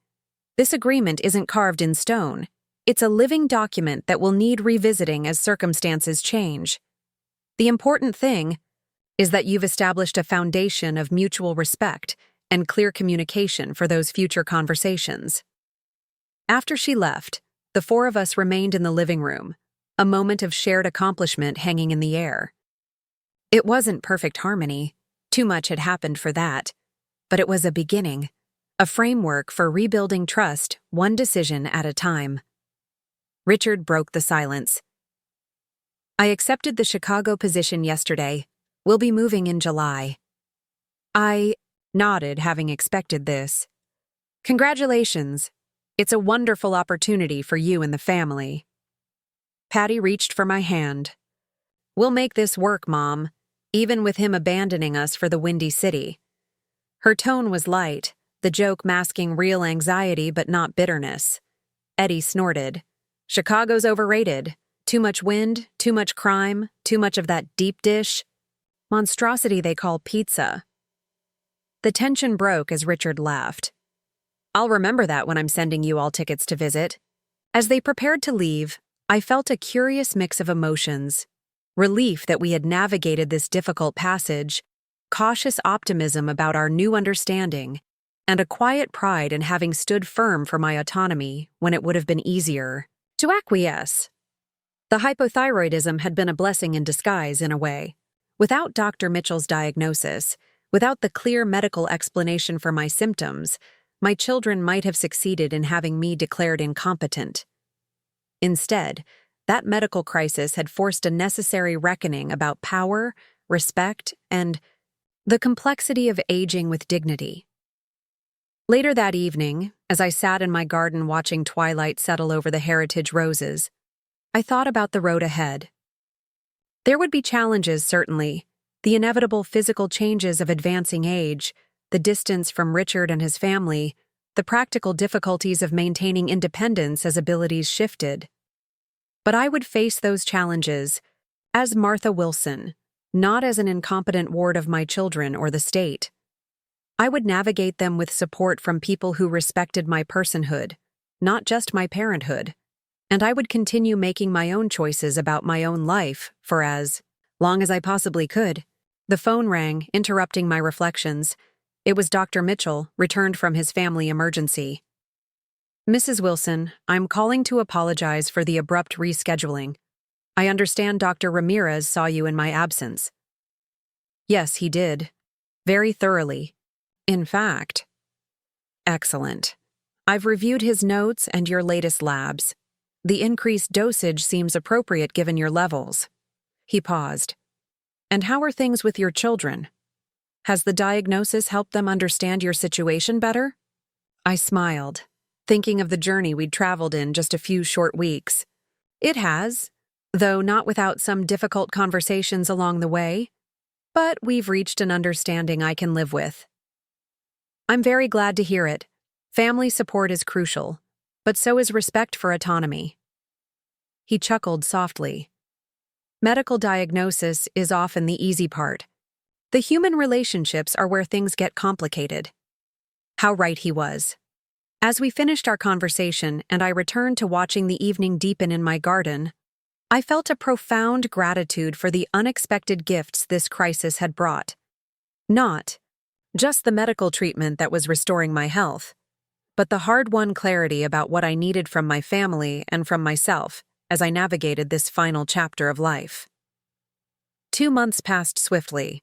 This agreement isn't carved in stone. It's a living document that will need revisiting as circumstances change. The important thing is that you've established a foundation of mutual respect and clear communication for those future conversations. After she left, the four of us remained in the living room, a moment of shared accomplishment hanging in the air. It wasn't perfect harmony. Too much had happened for that. But it was a beginning, a framework for rebuilding trust, one decision at a time. Richard broke the silence. I accepted the Chicago position yesterday. We'll be moving in July. I nodded, having expected this. Congratulations. It's a wonderful opportunity for you and the family. Patty reached for my hand. We'll make this work, Mom, even with him abandoning us for the Windy City. Her tone was light, the joke masking real anxiety but not bitterness. Eddie snorted. Chicago's overrated. Too much wind, too much crime, too much of that deep dish monstrosity they call pizza. The tension broke as Richard laughed. "I'll remember that when I'm sending you all tickets to visit." As they prepared to leave, I felt a curious mix of emotions: relief that we had navigated this difficult passage, cautious optimism about our new understanding, and a quiet pride in having stood firm for my autonomy when it would have been easier to acquiesce. The hypothyroidism had been a blessing in disguise in a way. Without Dr. Mitchell's diagnosis, without the clear medical explanation for my symptoms, my children might have succeeded in having me declared incompetent. Instead, that medical crisis had forced a necessary reckoning about power, respect, and the complexity of aging with dignity. Later that evening, as I sat in my garden watching twilight settle over the heritage roses, I thought about the road ahead. There would be challenges, certainly: the inevitable physical changes of advancing age, the distance from Richard and his family, the practical difficulties of maintaining independence as abilities shifted. But I would face those challenges as Martha Wilson, not as an incompetent ward of my children or the state. I would navigate them with support from people who respected my personhood, not just my parenthood, and I would continue making my own choices about my own life for as long as I possibly could. The phone rang, interrupting my reflections. It was Dr. Mitchell, returned from his family emergency. "Mrs. Wilson, I'm calling to apologize for the abrupt rescheduling. I understand Dr. Ramirez saw you in my absence." "Yes, he did. Very thoroughly. In fact." "Excellent. I've reviewed his notes and your latest labs. The increased dosage seems appropriate given your levels." He paused. "And how are things with your children? Has the diagnosis helped them understand your situation better?" I smiled, thinking of the journey we'd traveled in just a few short weeks. "It has, though not without some difficult conversations along the way. But we've reached an understanding I can live with." "I'm very glad to hear it. Family support is crucial, but so is respect for autonomy." He chuckled softly. "Medical diagnosis is often the easy part. The human relationships are where things get complicated." How right he was. As we finished our conversation and I returned to watching the evening deepen in my garden, I felt a profound gratitude for the unexpected gifts this crisis had brought. Not just the medical treatment that was restoring my health, but the hard-won clarity about what I needed from my family and from myself as I navigated this final chapter of life. 2 months passed swiftly.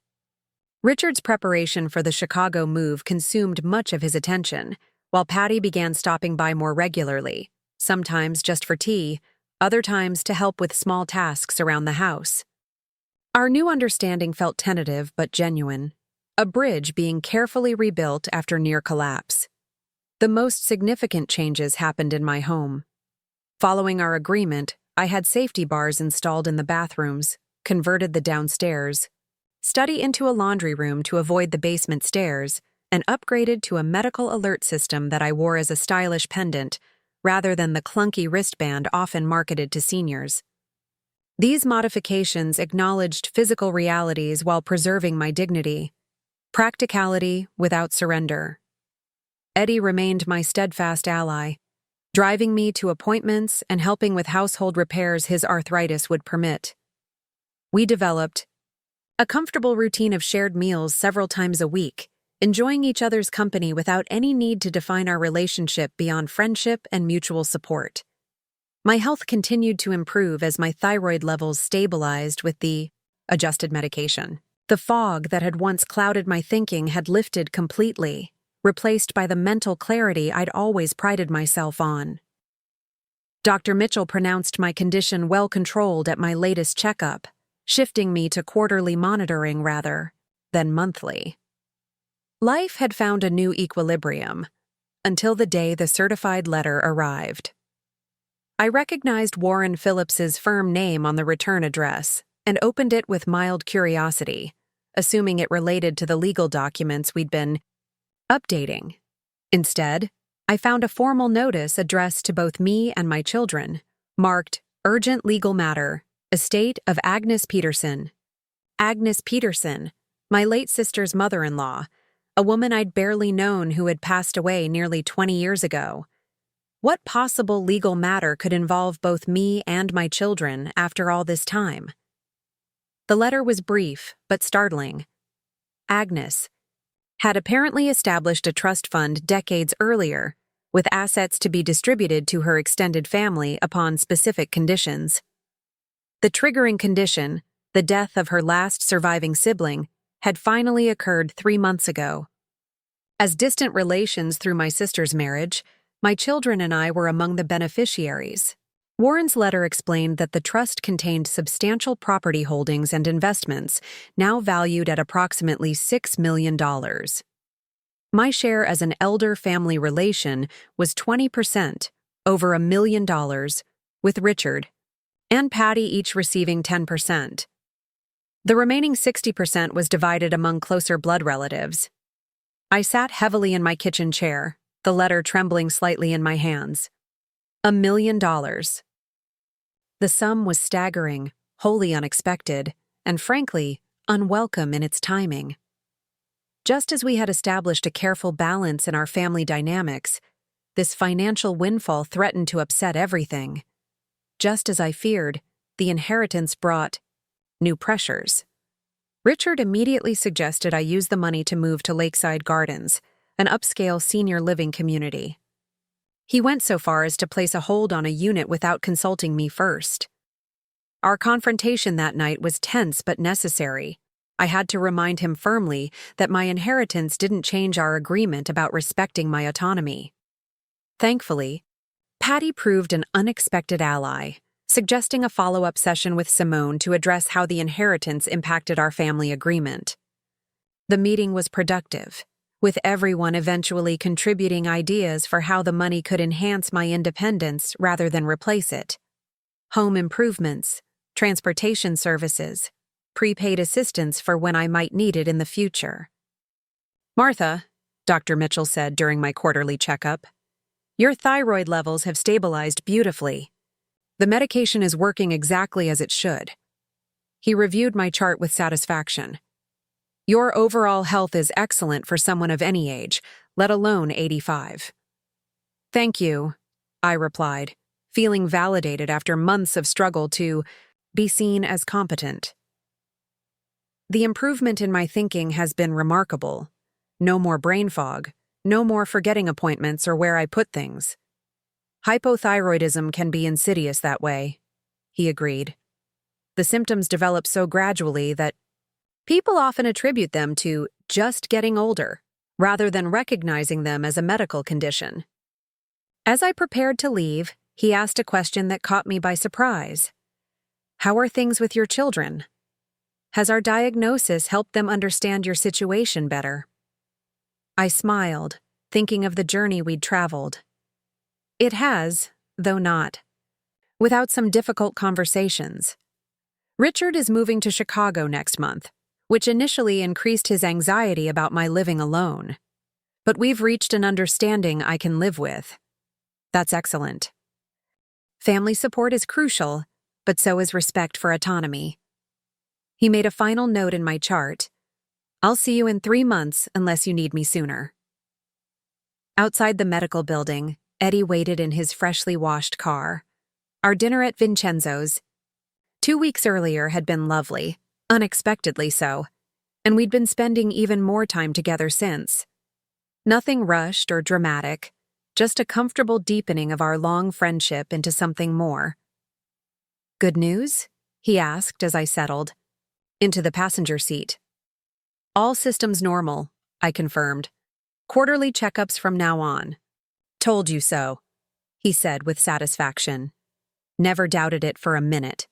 Richard's preparation for the Chicago move consumed much of his attention, while Patty began stopping by more regularly, sometimes just for tea, other times to help with small tasks around the house. Our new understanding felt tentative but genuine, a bridge being carefully rebuilt after near collapse. The most significant changes happened in my home. Following our agreement, I had safety bars installed in the bathrooms, converted the downstairs, study into a laundry room to avoid the basement stairs, and upgraded to a medical alert system that I wore as a stylish pendant, rather than the clunky wristband often marketed to seniors. These modifications acknowledged physical realities while preserving my dignity. Practicality without surrender. Eddie remained my steadfast ally, driving me to appointments and helping with household repairs his arthritis would permit. We developed a comfortable routine of shared meals several times a week, enjoying each other's company without any need to define our relationship beyond friendship and mutual support. My health continued to improve as my thyroid levels stabilized with the adjusted medication. The fog that had once clouded my thinking had lifted completely, replaced by the mental clarity I'd always prided myself on. Dr. Mitchell pronounced my condition well controlled at my latest checkup, shifting me to quarterly monitoring rather than monthly. Life had found a new equilibrium, until the day the certified letter arrived. I recognized Warren Phillips's firm name on the return address and opened it with mild curiosity, assuming it related to the legal documents we'd been updating. Instead, I found a formal notice addressed to both me and my children, marked Urgent Legal Matter, Estate of Agnes Peterson. Agnes Peterson, my late sister's mother-in-law, a woman I'd barely known who had passed away nearly 20 years ago. What possible legal matter could involve both me and my children after all this time? The letter was brief, but startling. Agnes had apparently established a trust fund decades earlier, with assets to be distributed to her extended family upon specific conditions. The triggering condition, the death of her last surviving sibling, had finally occurred 3 months ago. As distant relations through my sister's marriage, my children and I were among the beneficiaries. Warren's letter explained that the trust contained substantial property holdings and investments, now valued at approximately $6 million. My share as an elder family relation was 20%, over $1 million, with Richard and Patty each receiving 10%. The remaining 60% was divided among closer blood relatives. I sat heavily in my kitchen chair, the letter trembling slightly in my hands. $1 million. The sum was staggering, wholly unexpected, and frankly, unwelcome in its timing. Just as we had established a careful balance in our family dynamics, this financial windfall threatened to upset everything. Just as I feared, the inheritance brought new pressures. Richard immediately suggested I use the money to move to Lakeside Gardens, an upscale senior living community. He went so far as to place a hold on a unit without consulting me first. Our confrontation that night was tense but necessary. I had to remind him firmly that my inheritance didn't change our agreement about respecting my autonomy. Thankfully, Patty proved an unexpected ally, suggesting a follow-up session with Simone to address how the inheritance impacted our family agreement. The meeting was productive, with everyone eventually contributing ideas for how the money could enhance my independence rather than replace it. Home improvements, transportation services, prepaid assistance for when I might need it in the future. "Martha," Dr. Mitchell said during my quarterly checkup, "your thyroid levels have stabilized beautifully. The medication is working exactly as it should." He reviewed my chart with satisfaction. "Your overall health is excellent for someone of any age, let alone 85. "Thank you," I replied, feeling validated after months of struggle to be seen as competent. The improvement in my thinking has been remarkable. No more brain fog, no more forgetting appointments or where I put things. "Hypothyroidism can be insidious that way," he agreed. "The symptoms develop so gradually that people often attribute them to just getting older, rather than recognizing them as a medical condition." As I prepared to leave, he asked a question that caught me by surprise. "How are things with your children? Has our diagnosis helped them understand your situation better?" I smiled, thinking of the journey we'd traveled. It has, though not without some difficult conversations. Richard is moving to Chicago next month, which initially increased his anxiety about my living alone. But we've reached an understanding I can live with. That's excellent. Family support is crucial, but so is respect for autonomy. He made a final note in my chart. "I'll see you in 3 months unless you need me sooner." Outside the medical building, Eddie waited in his freshly washed car. Our dinner at Vincenzo's 2 weeks earlier had been lovely, unexpectedly so, and we'd been spending even more time together since. Nothing rushed or dramatic, just a comfortable deepening of our long friendship into something more. "Good news?" he asked as I settled into the passenger seat. "All systems normal," I confirmed. "Quarterly checkups from now on." "Told you so," he said with satisfaction. Never doubted it for a minute.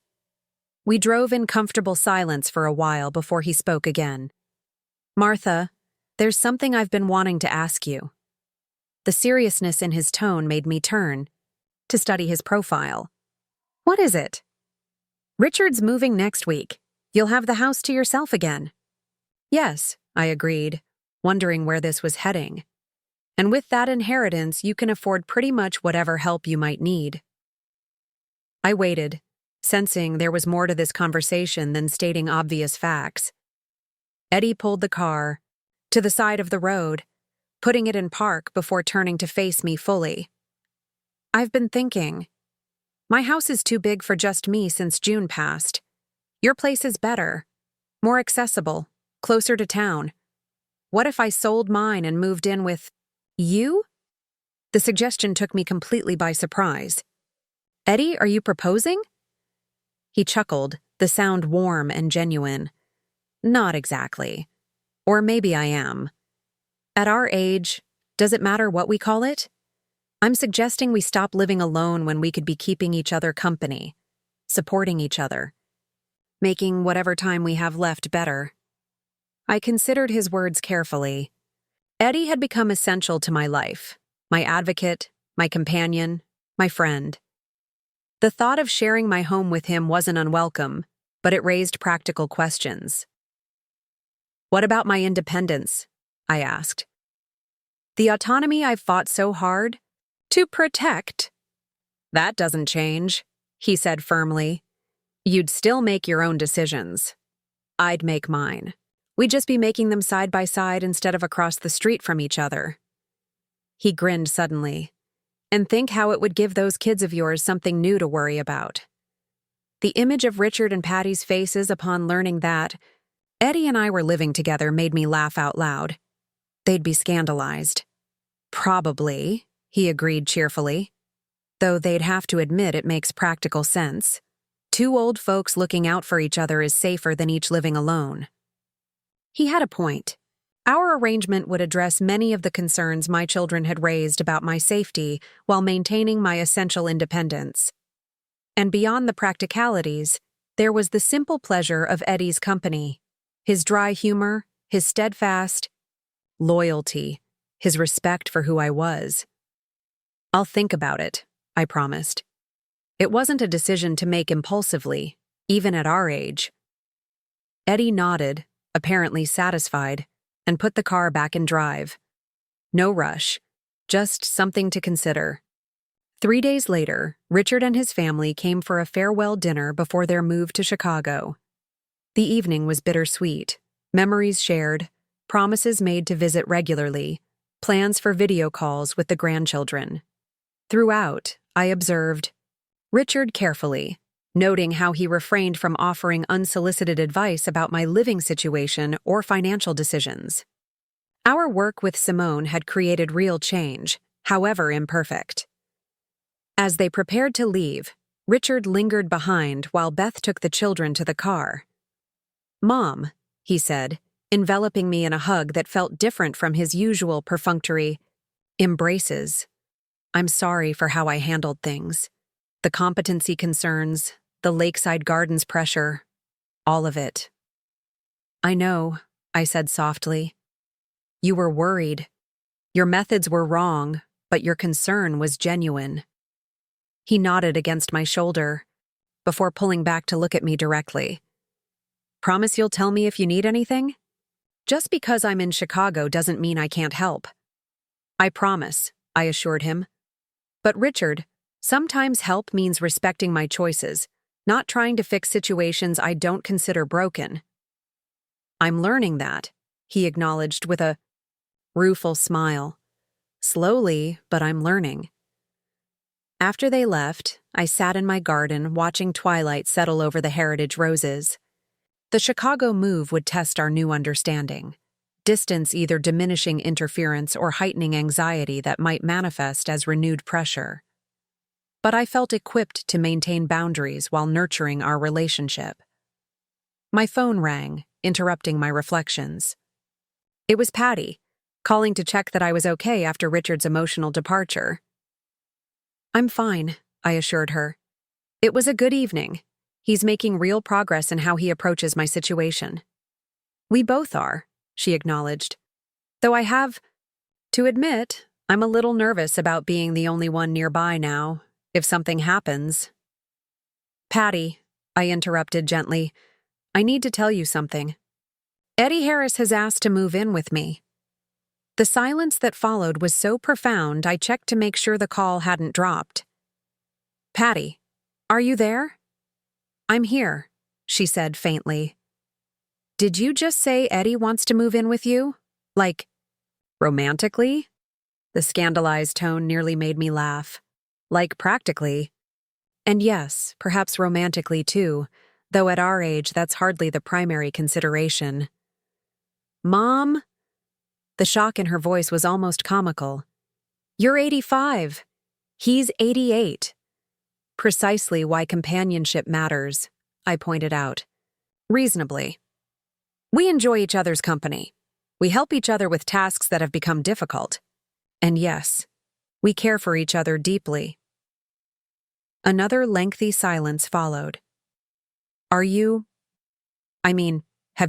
We drove in comfortable silence for a while before he spoke again. "Martha, there's something I've been wanting to ask you." The seriousness in his tone made me turn to study his profile. "What is it?" "Richard's moving next week. You'll have the house to yourself again." "Yes," I agreed, wondering where this was heading. "And with that inheritance, you can afford pretty much whatever help you might need." I waited, sensing there was more to this conversation than stating obvious facts. Eddie pulled the car to the side of the road, putting it in park before turning to face me fully. I've been thinking. My house is too big for just me since June passed. Your place is better, more accessible, closer to town. What if I sold mine and moved in with you? The suggestion took me completely by surprise. Eddie, are you proposing? He chuckled, the sound warm and genuine. Not exactly. Or maybe I am. At our age, does it matter what we call it? I'm suggesting we stop living alone when we could be keeping each other company, supporting each other, making whatever time we have left better. I considered his words carefully. Eddie had become essential to my life, my advocate, my companion, my friend. The thought of sharing my home with him wasn't unwelcome, but it raised practical questions. What about my independence? I asked. The autonomy I've fought so hard to protect. That doesn't change, he said firmly. You'd still make your own decisions. I'd make mine. We'd just be making them side by side instead of across the street from each other. He grinned suddenly. And think how it would give those kids of yours something new to worry about. The image of Richard and Patty's faces upon learning that Eddie and I were living together made me laugh out loud. They'd be scandalized. Probably, he agreed cheerfully. Though they'd have to admit it makes practical sense. Two old folks looking out for each other is safer than each living alone. He had a point. Our arrangement would address many of the concerns my children had raised about my safety while maintaining my essential independence. And beyond the practicalities, there was the simple pleasure of Eddie's company, his dry humor, his steadfast loyalty, his respect for who I was. I'll think about it, I promised. It wasn't a decision to make impulsively, even at our age. Eddie nodded, apparently satisfied, and put the car back in drive. No rush, just something to consider. 3 days later, Richard and his family came for a farewell dinner before their move to Chicago. The evening was bittersweet, memories shared, promises made to visit regularly, plans for video calls with the grandchildren. Throughout, I observed Richard carefully, noting how he refrained from offering unsolicited advice about my living situation or financial decisions. Our work with Simone had created real change, however imperfect. As they prepared to leave, Richard lingered behind while Beth took the children to the car. "Mom," he said, enveloping me in a hug that felt different from his usual perfunctory embraces. "I'm sorry for how I handled things. The competency concerns, the Lakeside Gardens pressure, all of it." "I know," I said softly. "You were worried. Your methods were wrong, but your concern was genuine." He nodded against my shoulder, before pulling back to look at me directly. "Promise you'll tell me if you need anything? Just because I'm in Chicago doesn't mean I can't help." "I promise," I assured him. "But Richard, sometimes help means respecting my choices, not trying to fix situations I don't consider broken." "I'm learning that," he acknowledged with a rueful smile. "Slowly, but I'm learning." After they left, I sat in my garden watching twilight settle over the heritage roses. The Chicago move would test our new understanding, distance either diminishing interference or heightening anxiety that might manifest as renewed pressure. But I felt equipped to maintain boundaries while nurturing our relationship. My phone rang, interrupting my reflections. It was Patty, calling to check that I was okay after Richard's emotional departure. "I'm fine," I assured her. "It was a good evening. He's making real progress in how he approaches my situation." "We both are," she acknowledged. "Though I have to admit, I'm a little nervous about being the only one nearby now, if something happens." "Patty," I interrupted gently, "I need to tell you something. Eddie Harris has asked to move in with me." The silence that followed was so profound I checked to make sure the call hadn't dropped. "Patty, are you there?" "I'm here," she said faintly. "Did you just say Eddie wants to move in with you?" Like, romantically? The scandalized tone nearly made me laugh. Like, practically. And yes, perhaps romantically too, though at our age that's hardly the primary consideration. Mom? The shock in her voice was almost comical. You're 85. He's 88. Precisely why companionship matters, I pointed out. Reasonably. We enjoy each other's company. We help each other with tasks that have become difficult. And yes, we care for each other deeply. Another lengthy silence followed. Have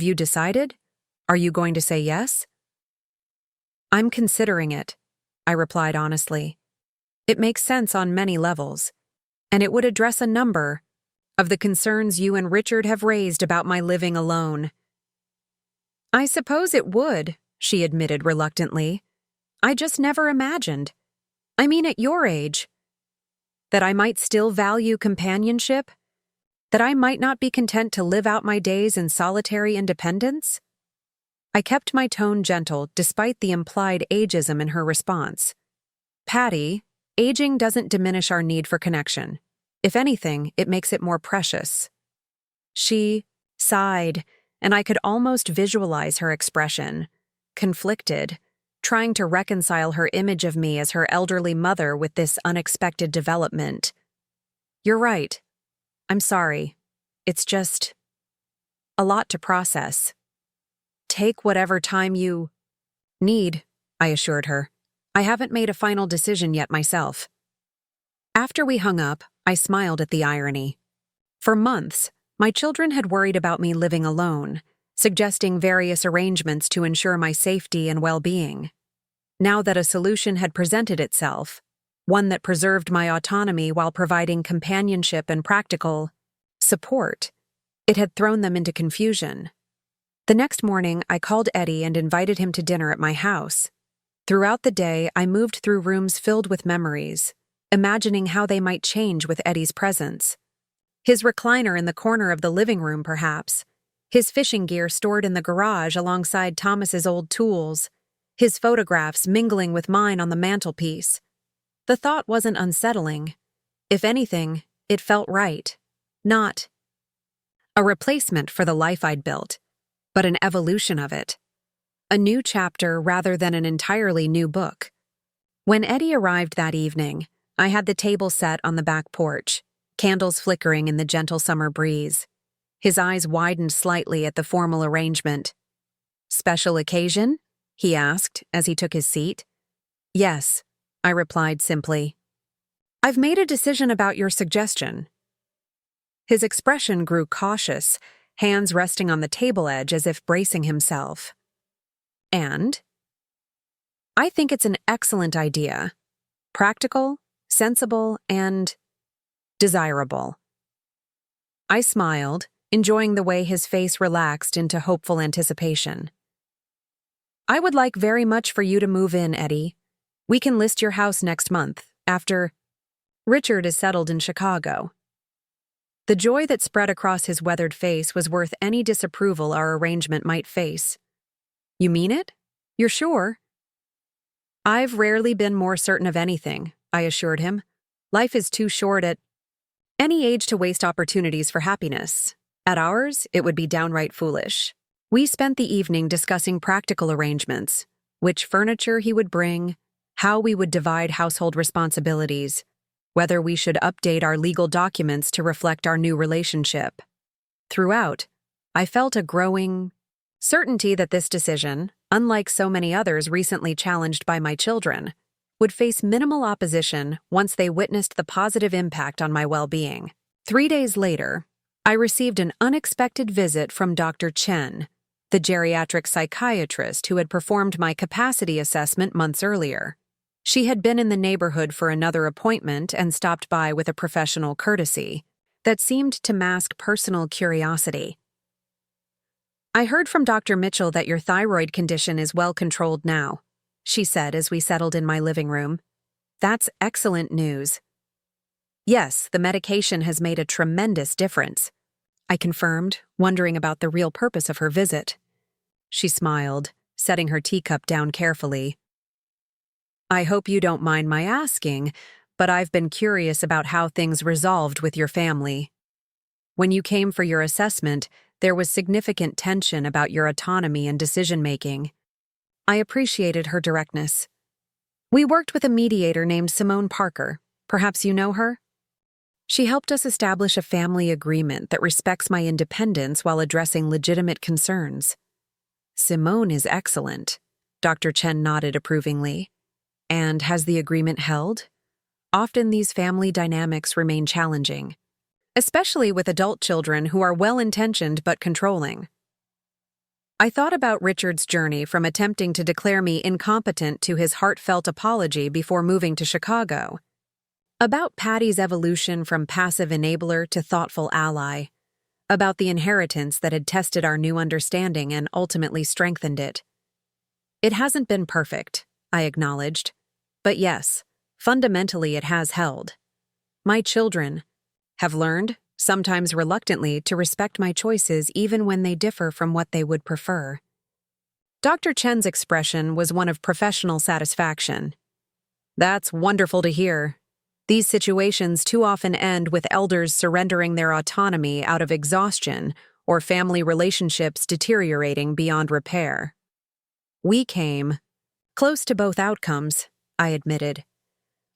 you decided? Are you going to say yes? I'm considering it, I replied honestly. It makes sense on many levels, and it would address a number of the concerns you and Richard have raised about my living alone. I suppose it would, she admitted reluctantly. I just never imagined. At your age. That I might still value companionship? That I might not be content to live out my days in solitary independence? I kept my tone gentle despite the implied ageism in her response. Patty, aging doesn't diminish our need for connection. If anything, it makes it more precious. She sighed, and I could almost visualize her expression, conflicted, trying to reconcile her image of me as her elderly mother with this unexpected development. You're right. I'm sorry. It's just a lot to process. Take whatever time you need, I assured her. I haven't made a final decision yet myself. After we hung up, I smiled at the irony. For months, my children had worried about me living alone, suggesting various arrangements to ensure my safety and well-being. Now that a solution had presented itself, one that preserved my autonomy while providing companionship and practical support, it had thrown them into confusion. The next morning, I called Eddie and invited him to dinner at my house. Throughout the day, I moved through rooms filled with memories, imagining how they might change with Eddie's presence. His recliner in the corner of the living room, perhaps. His fishing gear stored in the garage alongside Thomas's old tools. His photographs mingling with mine on the mantelpiece. The thought wasn't unsettling. If anything, it felt right. Not a replacement for the life I'd built, but an evolution of it. A new chapter rather than an entirely new book. When Eddie arrived that evening, I had the table set on the back porch, candles flickering in the gentle summer breeze. His eyes widened slightly at the formal arrangement. Special occasion? He asked as he took his seat. Yes, I replied simply. I've made a decision about your suggestion. His expression grew cautious, hands resting on the table edge as if bracing himself. And? I think it's an excellent idea. Practical, sensible, and desirable. I smiled, enjoying the way his face relaxed into hopeful anticipation. I would like very much for you to move in, Eddie. We can list your house next month, after Richard is settled in Chicago. The joy that spread across his weathered face was worth any disapproval our arrangement might face. You mean it? You're sure? I've rarely been more certain of anything, I assured him. Life is too short at any age to waste opportunities for happiness. At ours, it would be downright foolish. We spent the evening discussing practical arrangements, which furniture he would bring, how we would divide household responsibilities, whether we should update our legal documents to reflect our new relationship. Throughout, I felt a growing certainty that this decision, unlike so many others recently challenged by my children, would face minimal opposition once they witnessed the positive impact on my well-being. 3 days later, I received an unexpected visit from Dr. Chen, the geriatric psychiatrist who had performed my capacity assessment months earlier. She had been in the neighborhood for another appointment and stopped by with a professional courtesy that seemed to mask personal curiosity. I heard from Dr. Mitchell that your thyroid condition is well controlled now, she said as we settled in my living room. That's excellent news. Yes, the medication has made a tremendous difference, I confirmed, wondering about the real purpose of her visit. She smiled. setting her teacup down carefully. "I hope you don't mind my asking, but I've been curious about how things resolved with your family. When you came for your assessment, there was significant tension about your autonomy and decision-making." I appreciated her directness. "We worked with a mediator named Simone Parker. Perhaps you know her? She helped us establish a family agreement that respects my independence while addressing legitimate concerns." "Simone is excellent," Dr. Chen nodded approvingly. "And has the agreement held? Often these family dynamics remain challenging, especially with adult children who are well-intentioned but controlling." I thought about Richard's journey from attempting to declare me incompetent to his heartfelt apology before moving to Chicago. About Patty's evolution from passive enabler to thoughtful ally. About the inheritance that had tested our new understanding and ultimately strengthened it. "It hasn't been perfect," I acknowledged. "But yes, fundamentally it has held. My children have learned, sometimes reluctantly, to respect my choices even when they differ from what they would prefer." Dr. Chen's expression was one of professional satisfaction. "That's wonderful to hear. These situations too often end with elders surrendering their autonomy out of exhaustion or family relationships deteriorating beyond repair." "We came close to both outcomes," I admitted.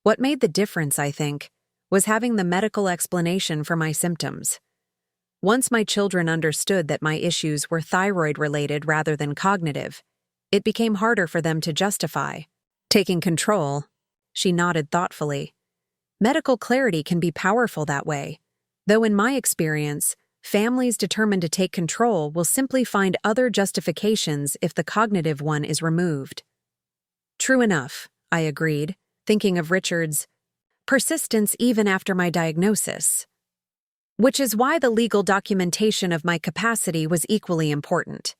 "What made the difference, I think, was having the medical explanation for my symptoms. Once my children understood that my issues were thyroid-related rather than cognitive, it became harder for them to justify taking control." She nodded thoughtfully. "Medical clarity can be powerful that way, though in my experience, families determined to take control will simply find other justifications if the cognitive one is removed." "True enough," I agreed, thinking of Richard's persistence even after my diagnosis. Which is why the legal documentation of my capacity was equally important.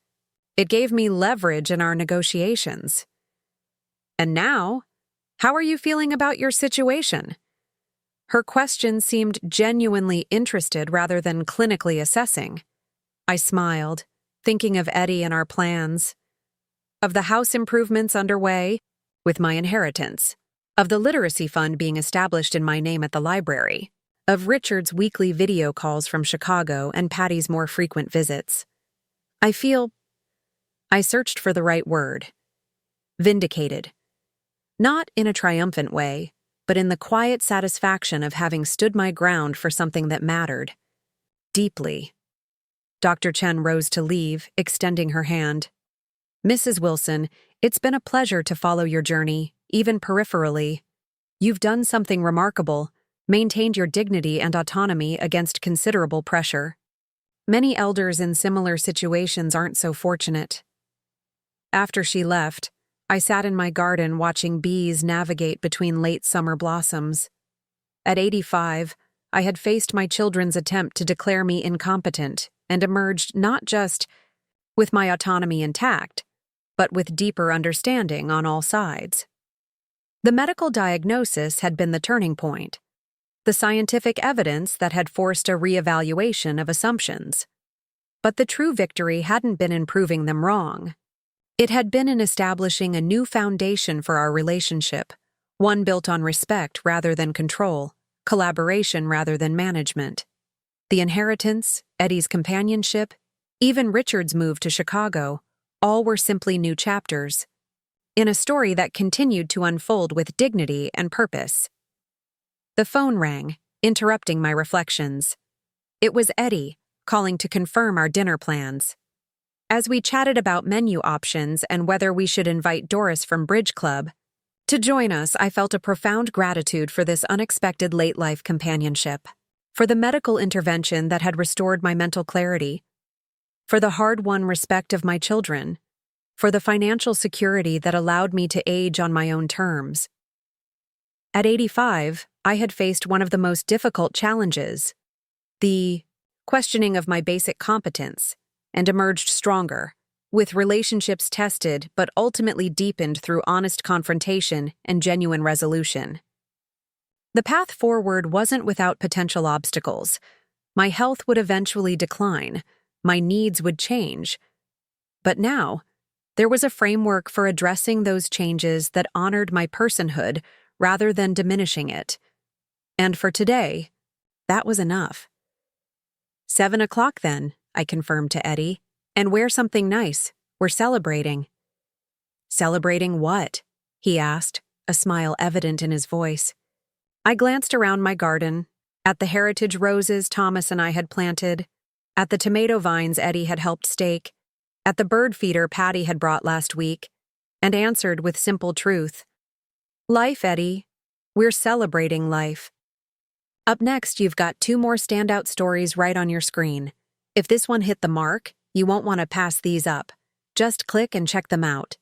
It gave me leverage in our negotiations. "And now, how are you feeling about your situation?" Her question seemed genuinely interested rather than clinically assessing. I smiled, thinking of Eddie and our plans, of the house improvements underway with my inheritance, of the literacy fund being established in my name at the library, of Richard's weekly video calls from Chicago and Patty's more frequent visits. I searched for the right word. Vindicated. Not in a triumphant way, but in the quiet satisfaction of having stood my ground for something that mattered. Deeply. Dr. Chen rose to leave, extending her hand. "Mrs. Wilson, it's been a pleasure to follow your journey, even peripherally. You've done something remarkable, maintained your dignity and autonomy against considerable pressure. Many elders in similar situations aren't so fortunate." After she left, I sat in my garden watching bees navigate between late summer blossoms. At 85, I had faced my children's attempt to declare me incompetent and emerged not just with my autonomy intact, but with deeper understanding on all sides. The medical diagnosis had been the turning point, the scientific evidence that had forced a reevaluation of assumptions. But the true victory hadn't been in proving them wrong. It had been in establishing a new foundation for our relationship, one built on respect rather than control, collaboration rather than management. The inheritance, Eddie's companionship, even Richard's move to Chicago, all were simply new chapters, in a story that continued to unfold with dignity and purpose. The phone rang, interrupting my reflections. It was Eddie, calling to confirm our dinner plans. As we chatted about menu options and whether we should invite Doris from Bridge Club to join us, I felt a profound gratitude for this unexpected late-life companionship, for the medical intervention that had restored my mental clarity, for the hard-won respect of my children, for the financial security that allowed me to age on my own terms. At 85, I had faced one of the most difficult challenges, the questioning of my basic competence, and emerged stronger, with relationships tested but ultimately deepened through honest confrontation and genuine resolution. The path forward wasn't without potential obstacles. My health would eventually decline, my needs would change. But now, There was a framework for addressing those changes that honored my personhood rather than diminishing it. And for today, that was enough. 7 o'clock then, I confirmed to Eddie. And wear something nice. We're celebrating. Celebrating what? He asked, a smile evident in his voice. I glanced around my garden, at the heritage roses Thomas and I had planted, at the tomato vines Eddie had helped stake, at the bird feeder Patty had brought last week, and answered with simple truth. Life, Eddie. We're celebrating life. Up next, you've got 2 more standout stories right on your screen. If this one hit the mark, you won't want to pass these up. Just click and check them out.